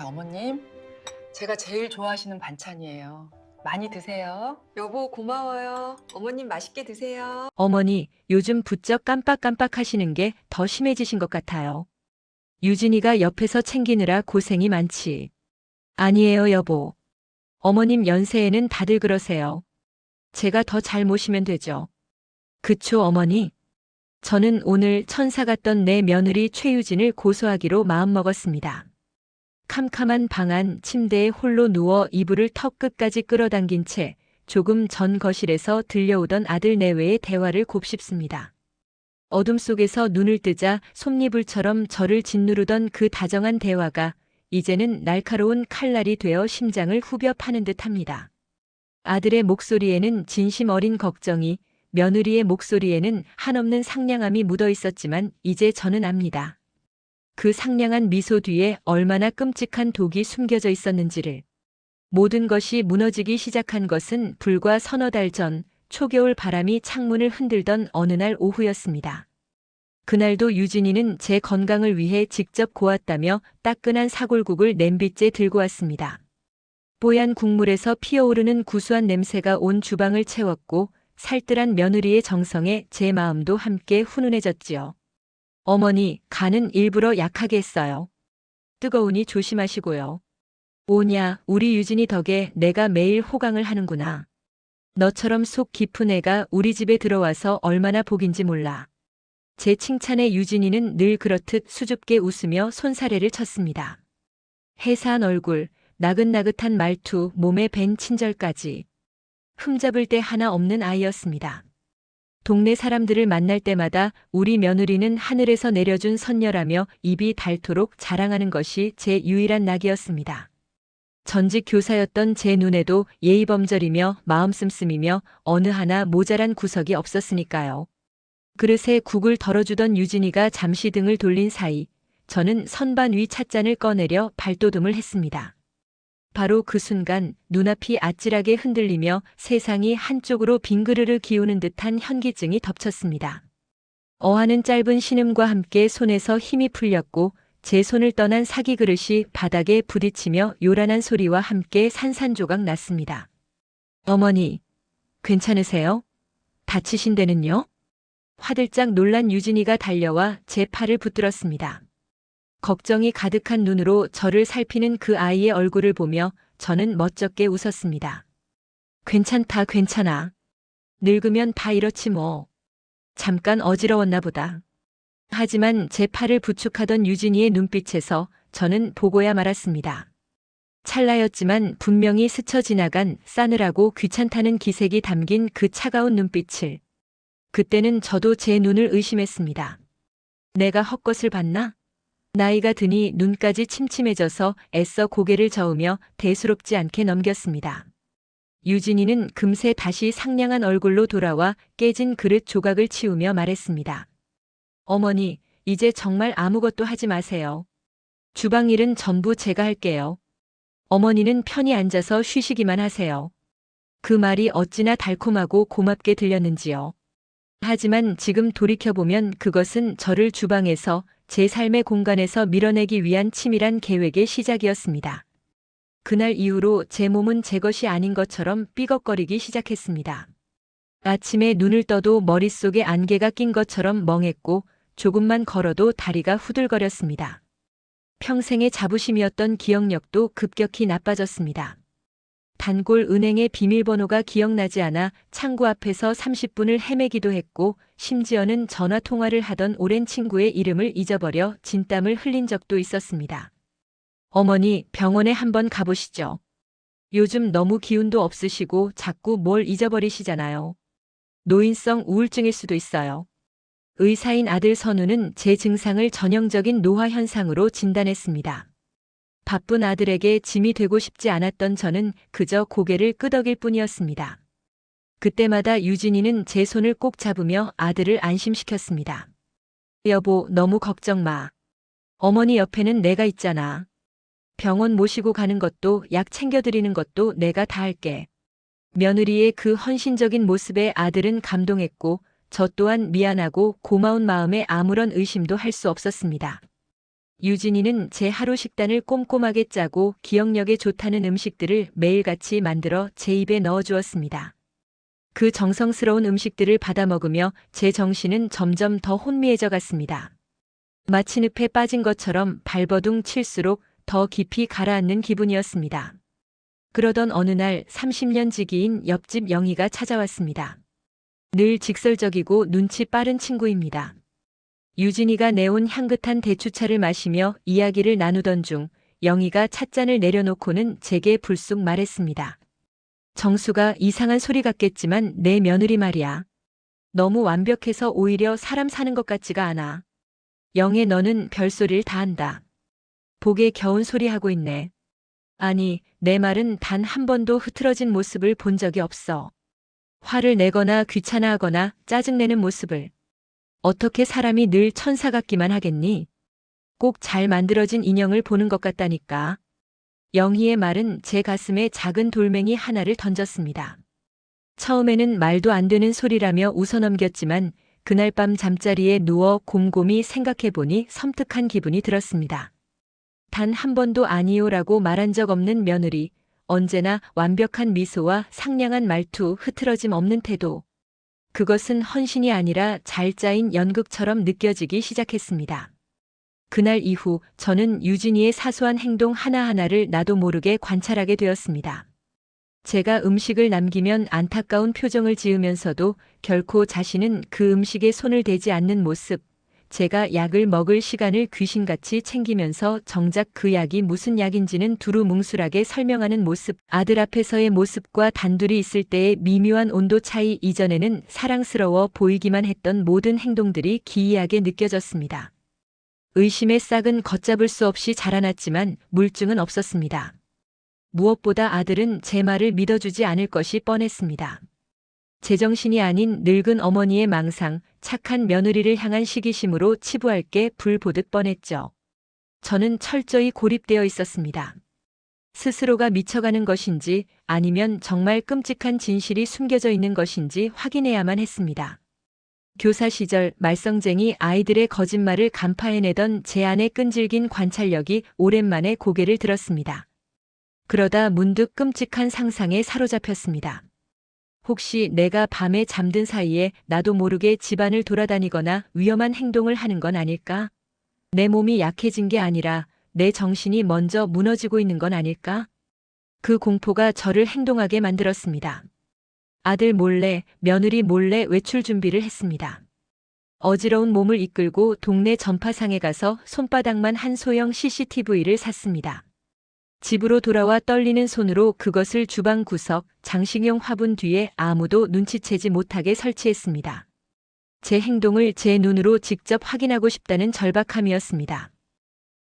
어머님. 제가 제일 좋아하시는 반찬이에요. 많이 드세요. 여보, 고마워요. 어머님 맛있게 드세요. 어머니, 요즘 부쩍 깜빡깜빡 하시는 게 더 심해지신 것 같아요. 유진이가 옆에서 챙기느라 고생이 많지. 아니에요, 여보. 어머님 연세에는 다들 그러세요. 제가 더 잘 모시면 되죠. 그쵸, 어머니? 저는 오늘 천사 같던 내 며느리 최유진을 고소하기로 마음먹었습니다. 캄캄한 방 안 침대에 홀로 누워 이불을 턱 끝까지 끌어당긴 채 조금 전 거실에서 들려오던 아들 내외의 대화를 곱씹습니다. 어둠 속에서 눈을 뜨자 솜니불처럼 저를 짓누르던 그 다정한 대화가 이제는 날카로운 칼날이 되어 심장을 후벼 파는 듯합니다. 아들의 목소리에는 진심 어린 걱정이, 며느리의 목소리에는 한없는 상냥함이 묻어 있었지만 이제 저는 압니다. 그 상냥한 미소 뒤에 얼마나 끔찍한 독이 숨겨져 있었는지를. 모든 것이 무너지기 시작한 것은 불과 서너 달 전 초겨울 바람이 창문을 흔들던 어느 날 오후였습니다. 그날도 유진이는 제 건강을 위해 직접 고았다며 따끈한 사골국을 냄비째 들고 왔습니다. 뽀얀 국물에서 피어오르는 구수한 냄새가 온 주방을 채웠고 살뜰한 며느리의 정성에 제 마음도 함께 훈훈해졌지요. 어머니, 간은 일부러 약하게 했어요. 뜨거우니 조심하시고요. 오냐, 우리 유진이 덕에 내가 매일 호강을 하는구나. 너처럼 속 깊은 애가 우리 집에 들어와서 얼마나 복인지 몰라. 제 칭찬에 유진이는 늘 그렇듯 수줍게 웃으며 손사래를 쳤습니다. 해사한 얼굴, 나긋나긋한 말투, 몸에 밴 친절까지. 흠잡을 데 하나 없는 아이였습니다. 동네 사람들을 만날 때마다 우리 며느리는 하늘에서 내려준 선녀라며 입이 닳도록 자랑하는 것이 제 유일한 낙이었습니다. 전직 교사였던 제 눈에도 예의범절이며 마음 씀씀이며 어느 하나 모자란 구석이 없었으니까요. 그릇에 국을 덜어주던 유진이가 잠시 등을 돌린 사이 저는 선반 위 찻잔을 꺼내려 발돋움을 했습니다. 바로 그 순간 눈앞이 아찔하게 흔들리며 세상이 한쪽으로 빙그르르 기우는 듯한 현기증이 덮쳤습니다. 어하는 짧은 신음과 함께 손에서 힘이 풀렸고 제 손을 떠난 사기 그릇이 바닥에 부딪히며 요란한 소리와 함께 산산조각 났습니다. 어머니, 괜찮으세요? 다치신 데는요? 화들짝 놀란 유진이가 달려와 제 팔을 붙들었습니다. 걱정이 가득한 눈으로 저를 살피는 그 아이의 얼굴을 보며 저는 멋쩍게 웃었습니다. 괜찮다, 괜찮아. 늙으면 다 이렇지 뭐. 잠깐 어지러웠나 보다. 하지만 제 팔을 부축하던 유진이의 눈빛에서 저는 보고야 말았습니다. 찰나였지만 분명히 스쳐 지나간 싸늘하고 귀찮다는 기색이 담긴 그 차가운 눈빛을. 그때는 저도 제 눈을 의심했습니다. 내가 헛것을 봤나? 나이가 드니 눈까지 침침해져서 애써 고개를 저으며 대수롭지 않게 넘겼습니다. 유진이는 금세 다시 상냥한 얼굴로 돌아와 깨진 그릇 조각을 치우며 말했습니다. 어머니, 이제 정말 아무것도 하지 마세요. 주방 일은 전부 제가 할게요. 어머니는 편히 앉아서 쉬시기만 하세요. 그 말이 어찌나 달콤하고 고맙게 들렸는지요. 하지만 지금 돌이켜보면 그것은 저를 주방에서 제 삶의 공간에서 밀어내기 위한 치밀한 계획의 시작이었습니다. 그날 이후로 제 몸은 제 것이 아닌 것처럼 삐걱거리기 시작했습니다. 아침에 눈을 떠도 머릿속에 안개가 낀 것처럼 멍했고 조금만 걸어도 다리가 후들거렸습니다. 평생의 자부심이었던 기억력도 급격히 나빠졌습니다. 단골 은행의 비밀번호가 기억나지 않아 창구 앞에서 30분을 헤매기도 했고 심지어는 전화 통화를 하던 오랜 친구의 이름을 잊어버려 진땀을 흘린 적도 있었습니다. 어머니, 병원에 한번 가보시죠. 요즘 너무 기운도 없으시고 자꾸 뭘 잊어버리시잖아요. 노인성 우울증일 수도 있어요. 의사인 아들 선우는 제 증상을 전형적인 노화 현상으로 진단했습니다. 바쁜 아들에게 짐이 되고 싶지 않았던 저는 그저 고개를 끄덕일 뿐이었습니다. 그때마다 유진이는 제 손을 꼭 잡으며 아들을 안심시켰습니다. 여보, 너무 걱정 마. 어머니 옆에는 내가 있잖아. 병원 모시고 가는 것도 약 챙겨드리는 것도 내가 다 할게. 며느리의 그 헌신적인 모습에 아들은 감동했고 저 또한 미안하고 고마운 마음에 아무런 의심도 할 수 없었습니다. 유진이는 제 하루 식단을 꼼꼼하게 짜고 기억력에 좋다는 음식들을 매일같이 만들어 제 입에 넣어주었습니다. 그 정성스러운 음식들을 받아 먹으며 제 정신은 점점 더 혼미해져 갔습니다. 마치 늪에 빠진 것처럼 발버둥 칠수록 더 깊이 가라앉는 기분이었습니다. 그러던 어느 날 30년 지기인 옆집 영희가 찾아왔습니다. 늘 직설적이고 눈치 빠른 친구입니다. 유진이가 내온 향긋한 대추차를 마시며 이야기를 나누던 중 영희가 찻잔을 내려놓고는 제게 불쑥 말했습니다. 정수가 이상한 소리 같겠지만 내 며느리 말이야. 너무 완벽해서 오히려 사람 사는 것 같지가 않아. 영애 너는 별소리를 다 한다. 복에 겨운 소리 하고 있네. 아니, 내 말은 단 한 번도 흐트러진 모습을 본 적이 없어. 화를 내거나 귀찮아하거나 짜증내는 모습을. 어떻게 사람이 늘 천사 같기만 하겠니? 꼭 잘 만들어진 인형을 보는 것 같다니까. 영희의 말은 제 가슴에 작은 돌멩이 하나를 던졌습니다. 처음에는 말도 안 되는 소리라며 웃어넘겼지만 그날 밤 잠자리에 누워 곰곰이 생각해보니 섬뜩한 기분이 들었습니다. 단 한 번도 아니요라고 말한 적 없는 며느리, 언제나 완벽한 미소와 상냥한 말투, 흐트러짐 없는 태도. 그것은 헌신이 아니라 잘 짜인 연극처럼 느껴지기 시작했습니다. 그날 이후 저는 유진이의 사소한 행동 하나하나를 나도 모르게 관찰하게 되었습니다. 제가 음식을 남기면 안타까운 표정을 지으면서도 결코 자신은 그 음식에 손을 대지 않는 모습, 제가 약을 먹을 시간을 귀신같이 챙기면서 정작 그 약이 무슨 약인지는 두루뭉술하게 설명하는 모습, 아들 앞에서의 모습과 단둘이 있을 때의 미묘한 온도 차이, 이전에는 사랑스러워 보이기만 했던 모든 행동들이 기이하게 느껴졌습니다. 의심의 싹은 걷잡을 수 없이 자라났지만 물증은 없었습니다. 무엇보다 아들은 제 말을 믿어주지 않을 것이 뻔했습니다. 제정신이 아닌 늙은 어머니의 망상, 착한 며느리를 향한 시기심으로 치부할 게 불 보듯 뻔했죠. 저는 철저히 고립되어 있었습니다. 스스로가 미쳐가는 것인지 아니면 정말 끔찍한 진실이 숨겨져 있는 것인지 확인해야만 했습니다. 교사 시절 말썽쟁이 아이들의 거짓말을 간파해내던 제 안의 끈질긴 관찰력이 오랜만에 고개를 들었습니다. 그러다 문득 끔찍한 상상에 사로잡혔습니다. 혹시 내가 밤에 잠든 사이에 나도 모르게 집안을 돌아다니거나 위험한 행동을 하는 건 아닐까? 내 몸이 약해진 게 아니라 내 정신이 먼저 무너지고 있는 건 아닐까? 그 공포가 저를 행동하게 만들었습니다. 아들 몰래, 며느리 몰래 외출 준비를 했습니다. 어지러운 몸을 이끌고 동네 전파상에 가서 손바닥만 한 소형 CCTV를 샀습니다. 집으로 돌아와 떨리는 손으로 그것을 주방 구석, 장식용 화분 뒤에 아무도 눈치채지 못하게 설치했습니다. 제 행동을 제 눈으로 직접 확인하고 싶다는 절박함이었습니다.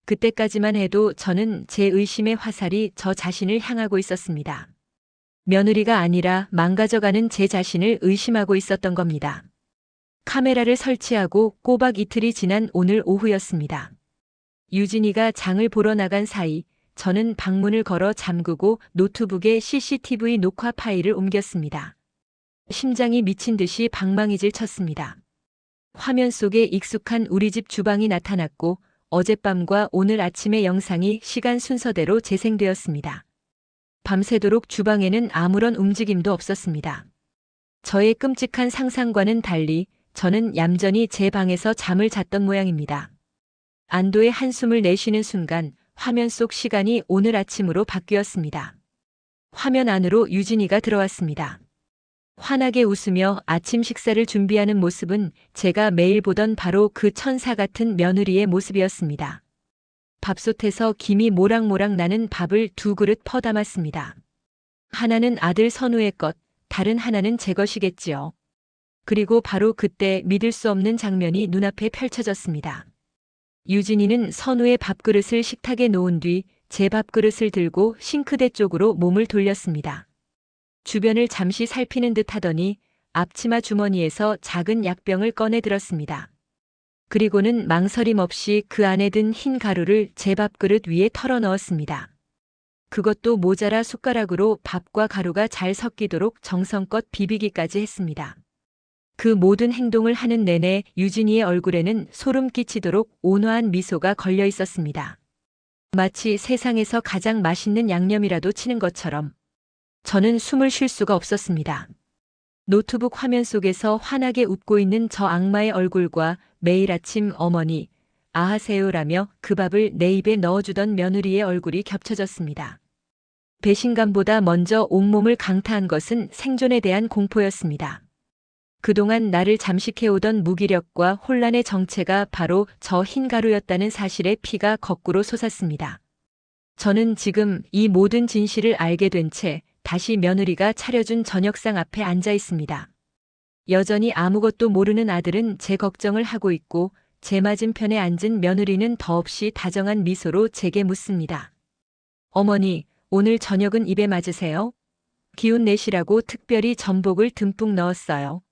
그때까지만 해도 저는 제 의심의 화살이 저 자신을 향하고 있었습니다. 며느리가 아니라 망가져가는 제 자신을 의심하고 있었던 겁니다. 카메라를 설치하고 꼬박 이틀이 지난 오늘 오후였습니다. 유진이가 장을 보러 나간 사이 저는 방문을 걸어 잠그고 노트북에 CCTV 녹화 파일을 옮겼습니다. 심장이 미친 듯이 방망이질 쳤습니다. 화면 속에 익숙한 우리 집 주방이 나타났고 어젯밤과 오늘 아침의 영상이 시간 순서대로 재생되었습니다. 밤새도록 주방에는 아무런 움직임도 없었습니다. 저의 끔찍한 상상과는 달리 저는 얌전히 제 방에서 잠을 잤던 모양입니다. 안도의 한숨을 내쉬는 순간 화면 속 시간이 오늘 아침으로 바뀌었습니다. 화면 안으로 유진이가 들어왔습니다. 환하게 웃으며 아침 식사를 준비하는 모습은 제가 매일 보던 바로 그 천사 같은 며느리의 모습이었습니다. 밥솥에서 김이 모락모락 나는 밥을 2그릇 퍼담았습니다. 하나는 아들 선우의 것, 다른 하나는 제 것이겠지요. 그리고 바로 그때 믿을 수 없는 장면이 눈앞에 펼쳐졌습니다. 유진이는 선우의 밥그릇을 식탁에 놓은 뒤 제 밥그릇을 들고 싱크대 쪽으로 몸을 돌렸습니다. 주변을 잠시 살피는 듯 하더니 앞치마 주머니에서 작은 약병을 꺼내 들었습니다. 그리고는 망설임 없이 그 안에 든 흰 가루를 제 밥그릇 위에 털어 넣었습니다. 그것도 모자라 숟가락으로 밥과 가루가 잘 섞이도록 정성껏 비비기까지 했습니다. 그 모든 행동을 하는 내내 유진이의 얼굴에는 소름 끼치도록 온화한 미소가 걸려 있었습니다. 마치 세상에서 가장 맛있는 양념이라도 치는 것처럼 저는 숨을 쉴 수가 없었습니다. 노트북 화면 속에서 환하게 웃고 있는 저 악마의 얼굴과 매일 아침 어머니, 아하세요라며 그 밥을 내 입에 넣어주던 며느리의 얼굴이 겹쳐졌습니다. 배신감보다 먼저 온몸을 강타한 것은 생존에 대한 공포였습니다. 그동안 나를 잠식해오던 무기력과 혼란의 정체가 바로 저 흰 가루였다는 사실에 피가 거꾸로 솟았습니다. 저는 지금 이 모든 진실을 알게 된 채 다시 며느리가 차려준 저녁상 앞에 앉아 있습니다. 여전히 아무것도 모르는 아들은 제 걱정을 하고 있고 제 맞은편에 앉은 며느리는 더없이 다정한 미소로 제게 묻습니다. 어머니, 오늘 저녁은 입에 맞으세요? 기운 내시라고 특별히 전복을 듬뿍 넣었어요.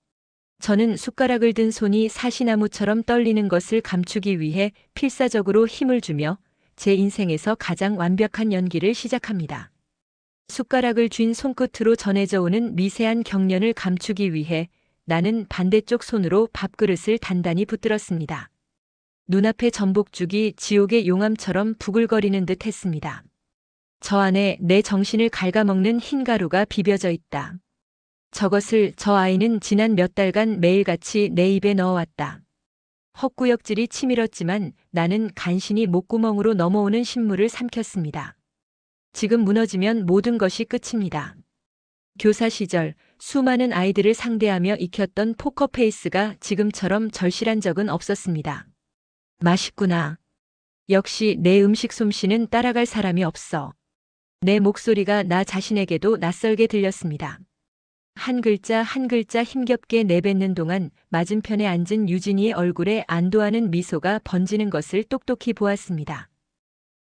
저는 숟가락을 든 손이 사시나무처럼 떨리는 것을 감추기 위해 필사적으로 힘을 주며 제 인생에서 가장 완벽한 연기를 시작합니다. 숟가락을 쥔 손끝으로 전해져 오는 미세한 경련을 감추기 위해 나는 반대쪽 손으로 밥그릇을 단단히 붙들었습니다. 눈앞의 전복죽이 지옥의 용암처럼 부글거리는 듯 했습니다. 저 안에 내 정신을 갉아먹는 흰 가루가 비벼져 있다. 저것을 저 아이는 지난 몇 달간 매일같이 내 입에 넣어왔다. 헛구역질이 치밀었지만 나는 간신히 목구멍으로 넘어오는 신물을 삼켰습니다. 지금 무너지면 모든 것이 끝입니다. 교사 시절 수많은 아이들을 상대하며 익혔던 포커페이스가 지금처럼 절실한 적은 없었습니다. 맛있구나. 역시 내 음식 솜씨는 따라갈 사람이 없어. 내 목소리가 나 자신에게도 낯설게 들렸습니다. 한 글자 한 글자 힘겹게 내뱉는 동안 맞은편에 앉은 유진이의 얼굴에 안도하는 미소가 번지는 것을 똑똑히 보았습니다.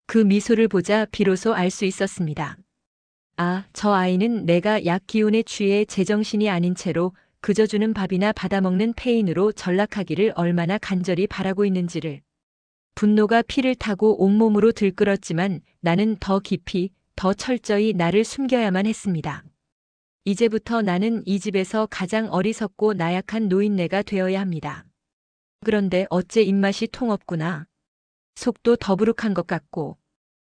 그 미소를 보자 비로소 알 수 있었습니다. 아, 저 아이는 내가 약 기운에 취해 제정신이 아닌 채로 그저 주는 밥이나 받아먹는 페인으로 전락하기를 얼마나 간절히 바라고 있는지를. 분노가 피를 타고 온몸으로 들끓었지만 나는 더 깊이, 더 철저히 나를 숨겨야만 했습니다. 이제부터 나는 이 집에서 가장 어리석고 나약한 노인네가 되어야 합니다. 그런데 어째 입맛이 통없구나. 속도 더부룩한 것 같고.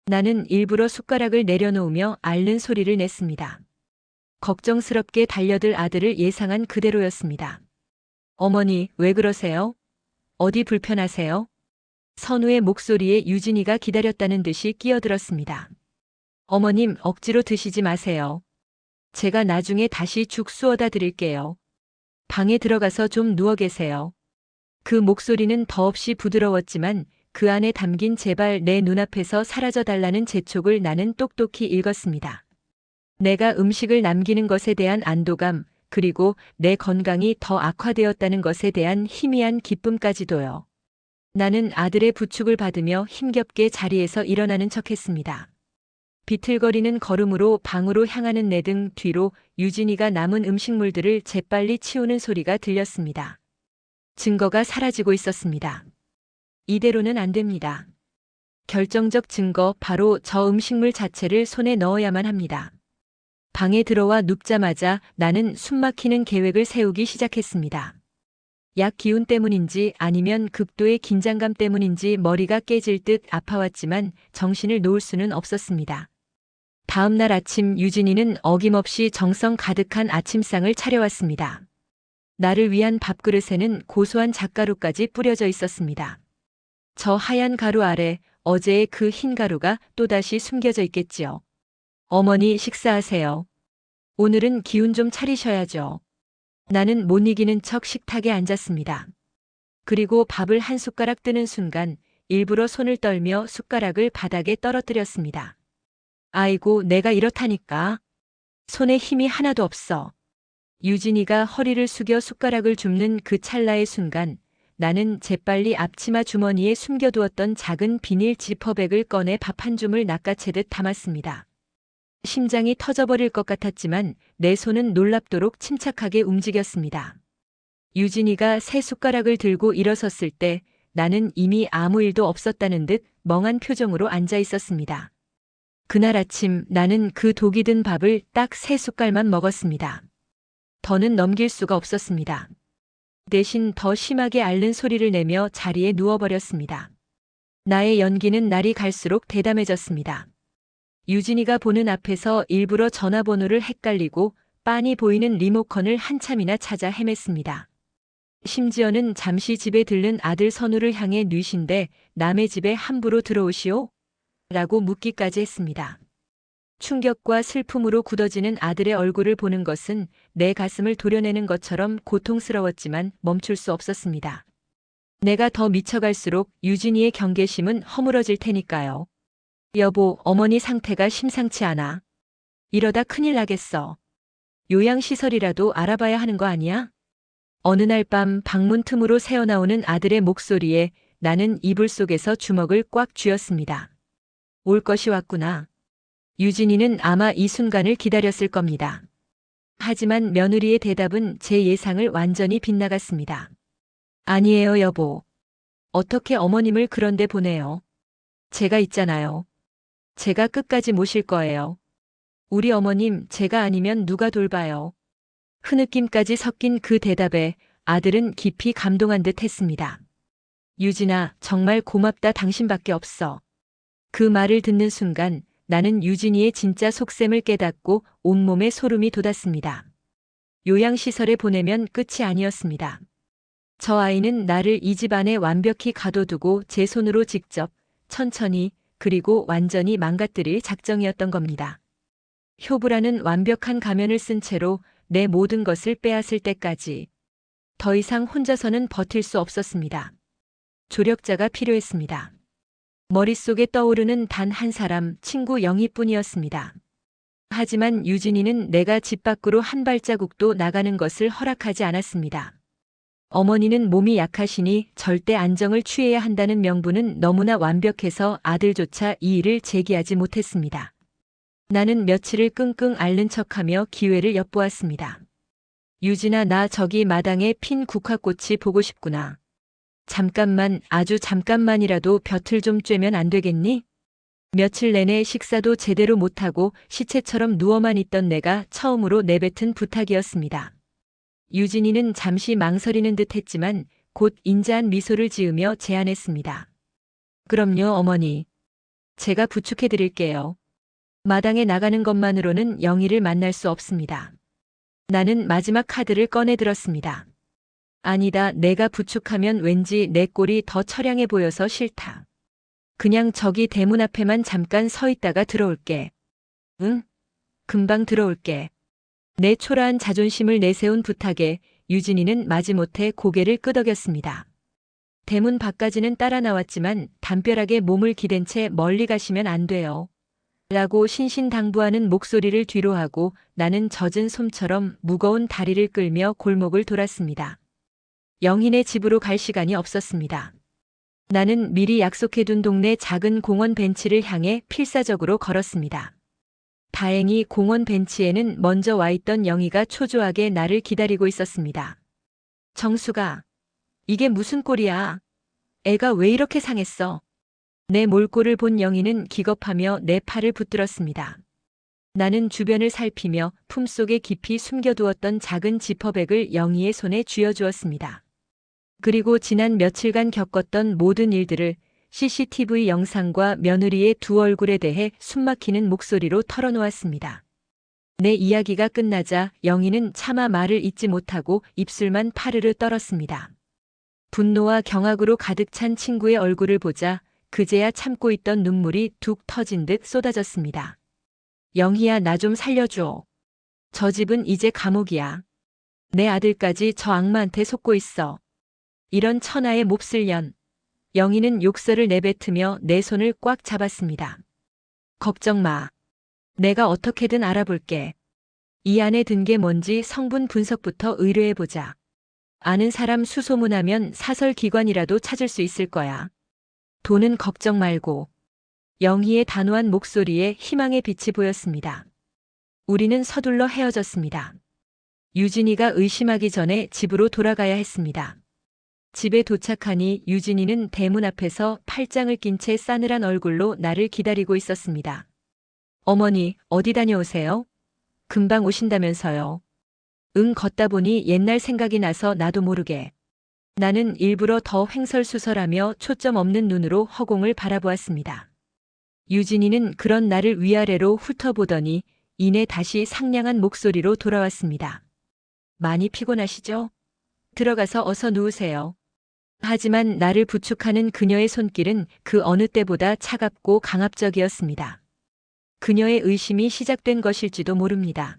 나는 일부러 숟가락을 내려놓으며 앓는 소리를 냈습니다. 걱정스럽게 달려들 아들을 예상한 그대로였습니다. 어머니, 왜 그러세요? 어디 불편하세요? 선우의 목소리에 유진이가 기다렸다는 듯이 끼어들었습니다. 어머님, 억지로 드시지 마세요. 제가 나중에 다시 죽 쏘어다 드릴게요. 방에 들어가서 좀 누워 계세요. 그 목소리는 더없이 부드러웠지만 그 안에 담긴 제발 내 눈앞에서 사라져 달라는 재촉을 나는 똑똑히 읽었습니다. 내가 음식을 남기는 것에 대한 안도감, 그리고 내 건강이 더 악화되었다는 것에 대한 희미한 기쁨까지도요. 나는 아들의 부축을 받으며 힘겹게 자리에서 일어나는 척했습니다. 비틀거리는 걸음으로 방으로 향하는 내 등 뒤로 유진이가 남은 음식물들을 재빨리 치우는 소리가 들렸습니다. 증거가 사라지고 있었습니다. 이대로는 안 됩니다. 결정적 증거, 바로 저 음식물 자체를 손에 넣어야만 합니다. 방에 들어와 눕자마자 나는 숨막히는 계획을 세우기 시작했습니다. 약 기운 때문인지 아니면 극도의 긴장감 때문인지 머리가 깨질 듯 아파왔지만 정신을 놓을 수는 없었습니다. 다음 날 아침 유진이는 어김없이 정성 가득한 아침상을 차려왔습니다. 나를 위한 밥그릇에는 고소한 잣가루까지 뿌려져 있었습니다. 저 하얀 가루 아래 어제의 그 흰 가루가 또다시 숨겨져 있겠지요. 어머니, 식사하세요. 오늘은 기운 좀 차리셔야죠. 나는 못 이기는 척 식탁에 앉았습니다. 그리고 밥을 한 숟가락 뜨는 순간 일부러 손을 떨며 숟가락을 바닥에 떨어뜨렸습니다. 아이고, 내가 이렇다니까. 손에 힘이 하나도 없어. 유진이가 허리를 숙여 숟가락을 줍는 그 찰나의 순간 나는 재빨리 앞치마 주머니에 숨겨두었던 작은 비닐 지퍼백을 꺼내 밥 한 줌을 낚아채듯 담았습니다. 심장이 터져버릴 것 같았지만 내 손은 놀랍도록 침착하게 움직였습니다. 유진이가 새 숟가락을 들고 일어섰을 때 나는 이미 아무 일도 없었다는 듯 멍한 표정으로 앉아 있었습니다. 그날 아침 나는 그 독이 든 밥을 딱 3 숟갈만 먹었습니다. 더는 넘길 수가 없었습니다. 대신 더 심하게 앓는 소리를 내며 자리에 누워버렸습니다. 나의 연기는 날이 갈수록 대담해졌습니다. 유진이가 보는 앞에서 일부러 전화번호를 헷갈리고 빤히 보이는 리모컨을 한참이나 찾아 헤맸습니다. 심지어는 잠시 집에 들른 아들 선우를 향해 뉘신데 남의 집에 함부로 들어오시오? 라고 묻기까지 했습니다. 충격과 슬픔으로 굳어지는 아들의 얼굴을 보는 것은 내 가슴을 도려내는 것처럼 고통스러웠지만 멈출 수 없었습니다. 내가 더 미쳐갈수록 유진이의 경계심은 허물어질 테니까요. 여보, 어머니 상태가 심상치 않아. 이러다 큰일 나겠어. 요양시설이라도 알아봐야 하는 거 아니야? 어느 날 밤 방문 틈으로 새어나오는 아들의 목소리에 나는 이불 속에서 주먹을 꽉 쥐었습니다. 올 것이 왔구나. 유진이는 아마 이 순간을 기다렸을 겁니다. 하지만 며느리의 대답은 제 예상을 완전히 빗나갔습니다. 아니에요, 여보. 어떻게 어머님을 그런데 보내요? 제가 있잖아요. 제가 끝까지 모실 거예요. 우리 어머님 제가 아니면 누가 돌봐요? 흐느낌까지 섞인 그 대답에 아들은 깊이 감동한 듯 했습니다. 유진아, 정말 고맙다. 당신밖에 없어. 그 말을 듣는 순간 나는 유진이의 진짜 속셈을 깨닫고 온몸에 소름이 돋았습니다. 요양시설에 보내면 끝이 아니었습니다. 저 아이는 나를 이 집 안에 완벽히 가둬두고 제 손으로 직접, 천천히, 그리고 완전히 망가뜨릴 작정이었던 겁니다. 효부라는 완벽한 가면을 쓴 채로 내 모든 것을 빼앗을 때까지 더 이상 혼자서는 버틸 수 없었습니다. 조력자가 필요했습니다. 머릿속에 떠오르는 단 한 사람, 친구 영희뿐이었습니다. 하지만 유진이는 내가 집 밖으로 한 발자국도 나가는 것을 허락하지 않았습니다. 어머니는 몸이 약하시니 절대 안정을 취해야 한다는 명분은 너무나 완벽해서 아들조차 이 일을 제기하지 못했습니다. 나는 며칠을 끙끙 앓는 척하며 기회를 엿보았습니다. 유진아, 나 저기 마당에 핀 국화꽃이 보고 싶구나. 잠깐만, 아주 잠깐만이라도 볕을 좀 쬐면 안 되겠니? 며칠 내내 식사도 제대로 못하고 시체처럼 누워만 있던 내가 처음으로 내뱉은 부탁이었습니다. 유진이는 잠시 망설이는 듯 했지만 곧 인자한 미소를 지으며 제안했습니다. 그럼요, 어머니. 제가 부축해 드릴게요. 마당에 나가는 것만으로는 영희를 만날 수 없습니다. 나는 마지막 카드를 꺼내 들었습니다. 아니다, 내가 부축하면 왠지 내 꼴이 더 처량해 보여서 싫다. 그냥 저기 대문 앞에만 잠깐 서 있다가 들어올게. 응? 금방 들어올게. 내 초라한 자존심을 내세운 부탁에 유진이는 마지못해 고개를 끄덕였습니다. 대문 밖까지는 따라 나왔지만 담벼락에 몸을 기댄 채 멀리 가시면 안 돼요. 라고 신신당부하는 목소리를 뒤로하고 나는 젖은 솜처럼 무거운 다리를 끌며 골목을 돌았습니다. 영희네 집으로 갈 시간이 없었습니다. 나는 미리 약속해둔 동네 작은 공원 벤치를 향해 필사적으로 걸었습니다. 다행히 공원 벤치에는 먼저 와 있던 영희가 초조하게 나를 기다리고 있었습니다. 정수가, 이게 무슨 꼴이야? 애가 왜 이렇게 상했어? 내 몰골을 본 영희는 기겁하며 내 팔을 붙들었습니다. 나는 주변을 살피며 품속에 깊이 숨겨두었던 작은 지퍼백을 영희의 손에 쥐어주었습니다. 그리고 지난 며칠간 겪었던 모든 일들을 CCTV 영상과 며느리의 두 얼굴에 대해 숨막히는 목소리로 털어놓았습니다. 내 이야기가 끝나자 영희는 차마 말을 잇지 못하고 입술만 파르르 떨었습니다. 분노와 경악으로 가득 찬 친구의 얼굴을 보자 그제야 참고 있던 눈물이 툭 터진 듯 쏟아졌습니다. 영희야, 나 좀 살려줘. 저 집은 이제 감옥이야. 내 아들까지 저 악마한테 속고 있어. 이런 천하의 몹쓸 년. 영희는 욕설을 내뱉으며 내 손을 꽉 잡았습니다. 걱정 마. 내가 어떻게든 알아볼게. 이 안에 든 게 뭔지 성분 분석부터 의뢰해보자. 아는 사람 수소문하면 사설기관이라도 찾을 수 있을 거야. 돈은 걱정 말고. 영희의 단호한 목소리에 희망의 빛이 보였습니다. 우리는 서둘러 헤어졌습니다. 유진이가 의심하기 전에 집으로 돌아가야 했습니다. 집에 도착하니 유진이는 대문 앞에서 팔짱을 낀 채 싸늘한 얼굴로 나를 기다리고 있었습니다. 어머니, 어디 다녀오세요? 금방 오신다면서요. 걷다 보니 옛날 생각이 나서 나도 모르게. 나는 일부러 더 횡설수설하며 초점 없는 눈으로 허공을 바라보았습니다. 유진이는 그런 나를 위아래로 훑어보더니 이내 다시 상냥한 목소리로 돌아왔습니다. 많이 피곤하시죠? 들어가서 어서 누우세요. 하지만 나를 부축하는 그녀의 손길은 그 어느 때보다 차갑고 강압적이었습니다. 그녀의 의심이 시작된 것일지도 모릅니다.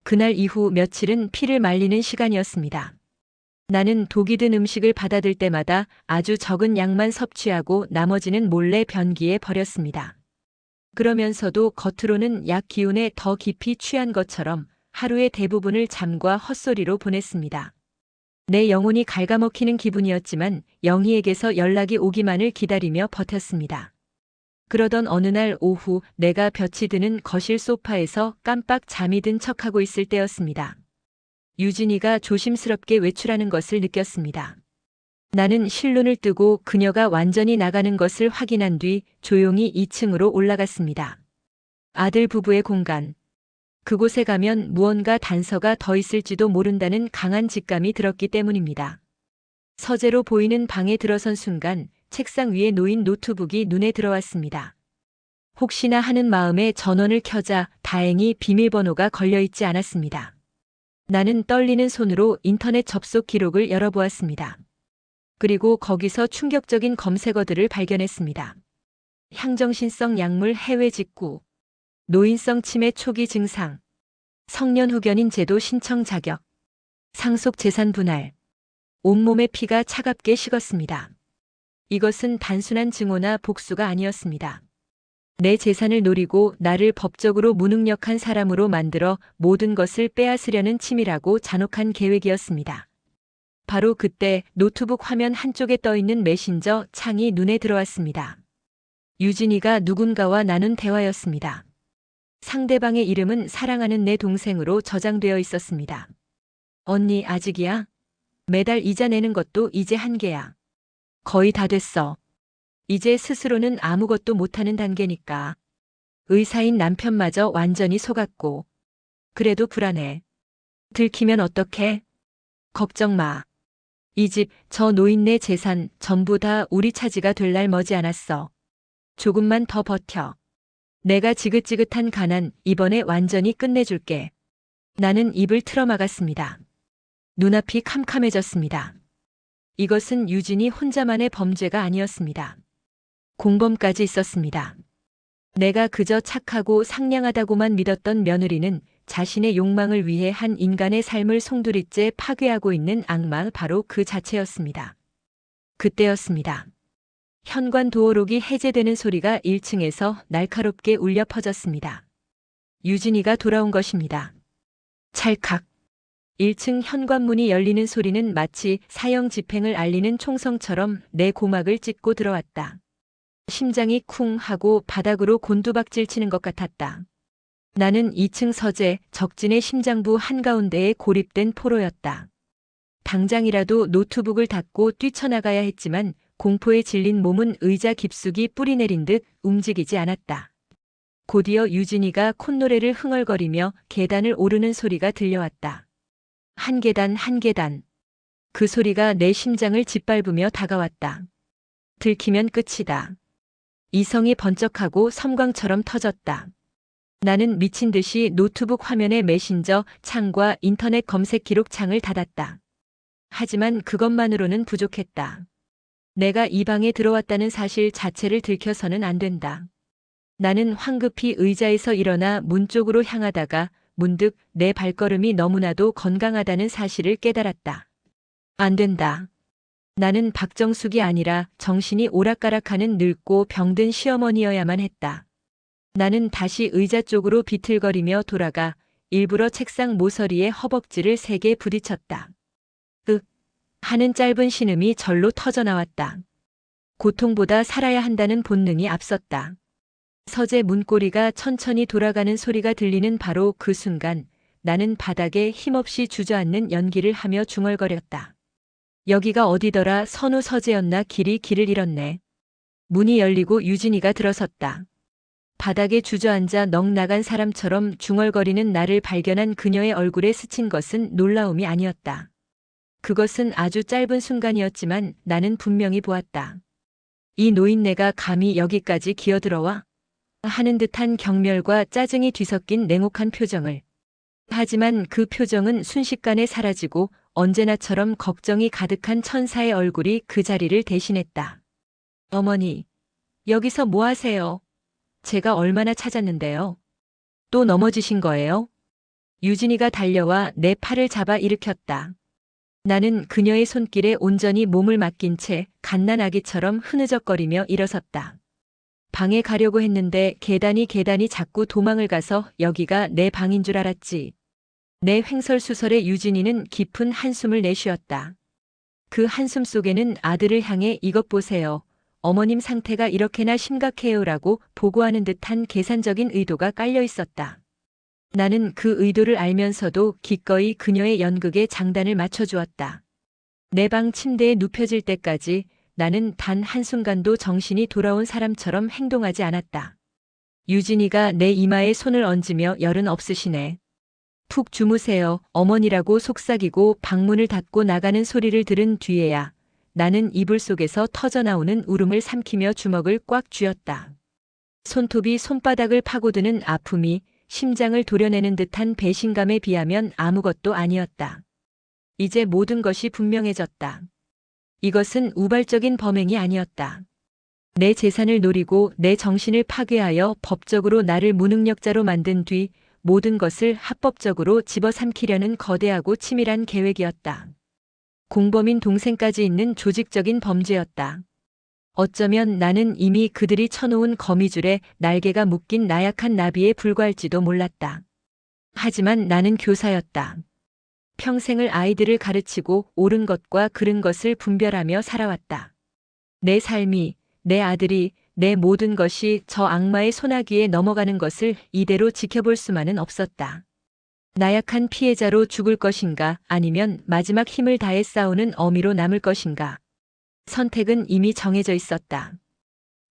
그날 이후 며칠은 피를 말리는 시간이었습니다. 나는 독이 든 음식을 받아들 때마다 아주 적은 양만 섭취하고 나머지는 몰래 변기에 버렸습니다. 그러면서도 겉으로는 약 기운에 더 깊이 취한 것처럼 하루의 대부분을 잠과 헛소리로 보냈습니다. 내 영혼이 갉아먹히는 기분이었지만 영희에게서 연락이 오기만을 기다리며 버텼습니다. 그러던 어느 날 오후 내가 볕이 드는 거실 소파에서 깜빡 잠이 든 척하고 있을 때였습니다. 유진이가 조심스럽게 외출하는 것을 느꼈습니다. 나는 실눈을 뜨고 그녀가 완전히 나가는 것을 확인한 뒤 조용히 2층으로 올라갔습니다. 아들 부부의 공간. 그곳에 가면 무언가 단서가 더 있을지도 모른다는 강한 직감이 들었기 때문입니다. 서재로 보이는 방에 들어선 순간 책상 위에 놓인 노트북이 눈에 들어왔습니다. 혹시나 하는 마음에 전원을 켜자 다행히 비밀번호가 걸려있지 않았습니다. 나는 떨리는 손으로 인터넷 접속 기록을 열어보았습니다. 그리고 거기서 충격적인 검색어들을 발견했습니다. 향정신성 약물 해외 직구, 노인성 치매 초기 증상, 성년 후견인 제도 신청 자격, 상속 재산 분할, 온몸의 피가 차갑게 식었습니다. 이것은 단순한 증오나 복수가 아니었습니다. 내 재산을 노리고 나를 법적으로 무능력한 사람으로 만들어 모든 것을 빼앗으려는 치밀하고 잔혹한 계획이었습니다. 바로 그때 노트북 화면 한쪽에 떠있는 메신저 창이 눈에 들어왔습니다. 유진이가 누군가와 나눈 대화였습니다. 상대방의 이름은 사랑하는 내 동생으로 저장되어 있었습니다. 언니 아직이야? 매달 이자 내는 것도 이제 한계야. 거의 다 됐어. 이제 스스로는 아무것도 못하는 단계니까. 의사인 남편마저 완전히 속았고. 그래도 불안해. 들키면 어떡해? 걱정 마. 이 집, 저 노인네 재산 전부 다 우리 차지가 될 날 머지않았어. 조금만 더 버텨. 내가 지긋지긋한 가난 이번에 완전히 끝내줄게. 나는 입을 틀어막았습니다. 눈앞이 캄캄해졌습니다. 이것은 유진이 혼자만의 범죄가 아니었습니다. 공범까지 있었습니다. 내가 그저 착하고 상냥하다고만 믿었던 며느리는 자신의 욕망을 위해 한 인간의 삶을 송두리째 파괴하고 있는 악마 바로 그 자체였습니다. 그때였습니다. 현관 도어록이 해제되는 소리가 1층에서 날카롭게 울려 퍼졌습니다. 유진이가 돌아온 것입니다. 찰칵. 1층 현관문이 열리는 소리는 마치 사형 집행을 알리는 총성처럼 내 고막을 찢고 들어왔다. 심장이 쿵 하고 바닥으로 곤두박질 치는 것 같았다. 나는 2층 서재 적진의 심장부 한가운데에 고립된 포로였다. 당장이라도 노트북을 닫고 뛰쳐나가야 했지만 공포에 질린 몸은 의자 깊숙이 뿌리내린 듯 움직이지 않았다. 곧이어 유진이가 콧노래를 흥얼거리며 계단을 오르는 소리가 들려왔다. 한 계단 한 계단. 그 소리가 내 심장을 짓밟으며 다가왔다. 들키면 끝이다. 이성이 번쩍하고 섬광처럼 터졌다. 나는 미친 듯이 노트북 화면의 메신저 창과 인터넷 검색 기록 창을 닫았다. 하지만 그것만으로는 부족했다. 내가 이 방에 들어왔다는 사실 자체를 들켜서는 안 된다. 나는 황급히 의자에서 일어나 문 쪽으로 향하다가 문득 내 발걸음이 너무나도 건강하다는 사실을 깨달았다. 안 된다. 나는 박정숙이 아니라 정신이 오락가락하는 늙고 병든 시어머니여야만 했다. 나는 다시 의자 쪽으로 비틀거리며 돌아가 일부러 책상 모서리에 허벅지를 세게 부딪혔다. 하는 짧은 신음이 절로 터져나왔다. 고통보다 살아야 한다는 본능이 앞섰다. 서재 문고리가 천천히 돌아가는 소리가 들리는 바로 그 순간 나는 바닥에 힘없이 주저앉는 연기를 하며 중얼거렸다. 여기가 어디더라 선우 서재였나 길을 잃었네. 문이 열리고 유진이가 들어섰다. 바닥에 주저앉아 넋 나간 사람처럼 중얼거리는 나를 발견한 그녀의 얼굴에 스친 것은 놀라움이 아니었다. 그것은 아주 짧은 순간이었지만 나는 분명히 보았다. 이 노인네가 감히 여기까지 기어들어와? 하는 듯한 경멸과 짜증이 뒤섞인 냉혹한 표정을. 하지만 그 표정은 순식간에 사라지고 언제나처럼 걱정이 가득한 천사의 얼굴이 그 자리를 대신했다. 어머니, 여기서 뭐 하세요? 제가 얼마나 찾았는데요. 또 넘어지신 거예요? 유진이가 달려와 내 팔을 잡아 일으켰다. 나는 그녀의 손길에 온전히 몸을 맡긴 채 갓난아기처럼 흐느적거리며 일어섰다. 방에 가려고 했는데 계단이 자꾸 도망을 가서 여기가 내 방인 줄 알았지. 내 횡설수설에 유진이는 깊은 한숨을 내쉬었다. 그 한숨 속에는 아들을 향해 이것 보세요. 어머님 상태가 이렇게나 심각해요라고 보고하는 듯한 계산적인 의도가 깔려 있었다. 나는 그 의도를 알면서도 기꺼이 그녀의 연극에 장단을 맞춰주었다. 내 방 침대에 눕혀질 때까지 나는 단 한순간도 정신이 돌아온 사람처럼 행동하지 않았다. 유진이가 내 이마에 손을 얹으며 열은 없으시네. 푹 주무세요, 어머니라고 속삭이고 방문을 닫고 나가는 소리를 들은 뒤에야 나는 이불 속에서 터져나오는 울음을 삼키며 주먹을 꽉 쥐었다. 손톱이 손바닥을 파고드는 아픔이 심장을 도려내는 듯한 배신감에 비하면 아무것도 아니었다. 이제 모든 것이 분명해졌다. 이것은 우발적인 범행이 아니었다. 내 재산을 노리고 내 정신을 파괴하여 법적으로 나를 무능력자로 만든 뒤 모든 것을 합법적으로 집어삼키려는 거대하고 치밀한 계획이었다. 공범인 동생까지 있는 조직적인 범죄였다. 어쩌면 나는 이미 그들이 쳐놓은 거미줄에 날개가 묶인 나약한 나비에 불과할지도 몰랐다. 하지만 나는 교사였다. 평생을 아이들을 가르치고 옳은 것과 그른 것을 분별하며 살아왔다. 내 삶이, 내 아들이, 내 모든 것이 저 악마의 소나기에 넘어가는 것을 이대로 지켜볼 수만은 없었다. 나약한 피해자로 죽을 것인가 아니면 마지막 힘을 다해 싸우는 어미로 남을 것인가. 선택은 이미 정해져 있었다.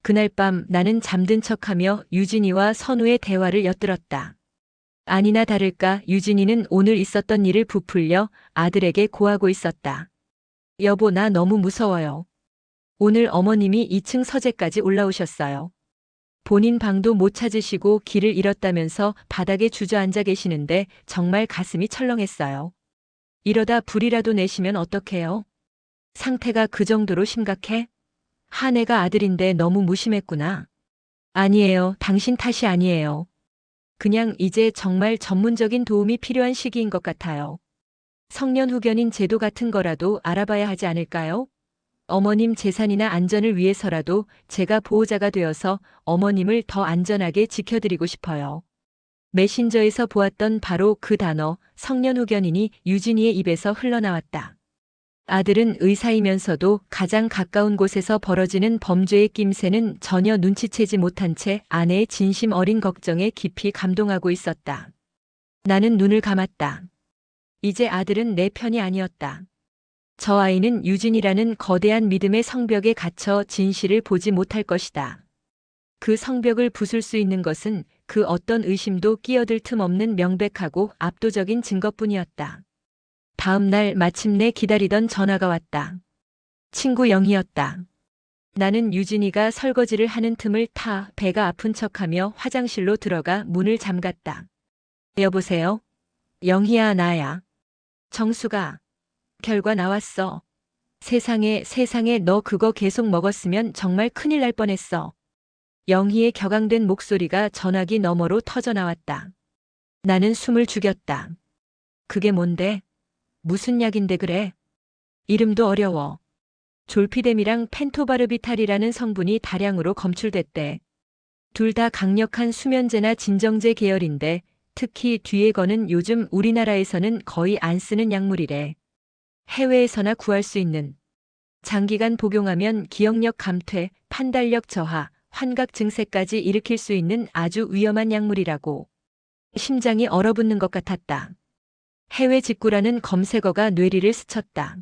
그날 밤 나는 잠든 척하며 유진이와 선우의 대화를 엿들었다. 아니나 다를까 유진이는 오늘 있었던 일을 부풀려 아들에게 고하고 있었다. 여보, 나 너무 무서워요. 오늘 어머님이 2층 서재까지 올라오셨어요. 본인 방도 못 찾으시고 길을 잃었다면서 바닥에 주저앉아 계시는데 정말 가슴이 철렁했어요. 이러다 불이라도 내시면 어떡해요? 상태가 그 정도로 심각해? 한 애가 아들인데 너무 무심했구나. 아니에요. 당신 탓이 아니에요. 그냥 이제 정말 전문적인 도움이 필요한 시기인 것 같아요. 성년 후견인 제도 같은 거라도 알아봐야 하지 않을까요? 어머님 재산이나 안전을 위해서라도 제가 보호자가 되어서 어머님을 더 안전하게 지켜드리고 싶어요. 메신저에서 보았던 바로 그 단어, 성년 후견인이 유진이의 입에서 흘러나왔다. 아들은 의사이면서도 가장 가까운 곳에서 벌어지는 범죄의 낌새는 전혀 눈치채지 못한 채 아내의 진심 어린 걱정에 깊이 감동하고 있었다. 나는 눈을 감았다. 이제 아들은 내 편이 아니었다. 저 아이는 유진이라는 거대한 믿음의 성벽에 갇혀 진실을 보지 못할 것이다. 그 성벽을 부술 수 있는 것은 그 어떤 의심도 끼어들 틈 없는 명백하고 압도적인 증거뿐이었다. 다음 날 마침내 기다리던 전화가 왔다. 친구 영희였다. 나는 유진이가 설거지를 하는 틈을 타 배가 아픈 척하며 화장실로 들어가 문을 잠갔다. 여보세요? 영희야, 나야. 정수가. 결과 나왔어. 세상에 너 그거 계속 먹었으면 정말 큰일 날 뻔했어. 영희의 격앙된 목소리가 전화기 너머로 터져 나왔다. 나는 숨을 죽였다. 그게 뭔데? 무슨 약인데 그래? 이름도 어려워. 졸피뎀이랑 펜토바르비탈이라는 성분이 다량으로 검출됐대. 둘 다 강력한 수면제나 진정제 계열인데 특히 뒤에 거는 요즘 우리나라에서는 거의 안 쓰는 약물이래. 해외에서나 구할 수 있는. 장기간 복용하면 기억력 감퇴, 판단력 저하, 환각 증세까지 일으킬 수 있는 아주 위험한 약물이라고. 심장이 얼어붙는 것 같았다. 해외 직구라는 검색어가 뇌리를 스쳤다.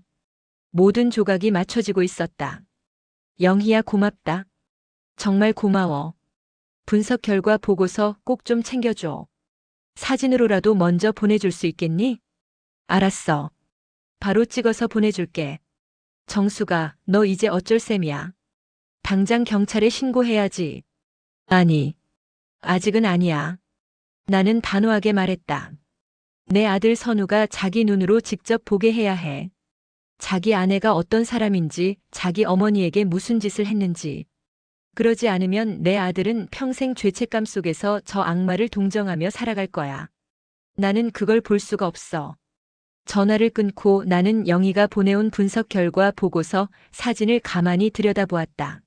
모든 조각이 맞춰지고 있었다. 영희야, 고맙다. 정말 고마워. 분석 결과 보고서 꼭 좀 챙겨줘. 사진으로라도 먼저 보내줄 수 있겠니? 알았어. 바로 찍어서 보내줄게. 정수가, 너 이제 어쩔 셈이야? 당장 경찰에 신고해야지. 아니, 아직은 아니야. 나는 단호하게 말했다. 내 아들 선우가 자기 눈으로 직접 보게 해야 해. 자기 아내가 어떤 사람인지, 자기 어머니에게 무슨 짓을 했는지. 그러지 않으면 내 아들은 평생 죄책감 속에서 저 악마를 동정하며 살아갈 거야. 나는 그걸 볼 수가 없어. 전화를 끊고 나는 영희가 보내온 분석 결과 보고서 사진을 가만히 들여다보았다.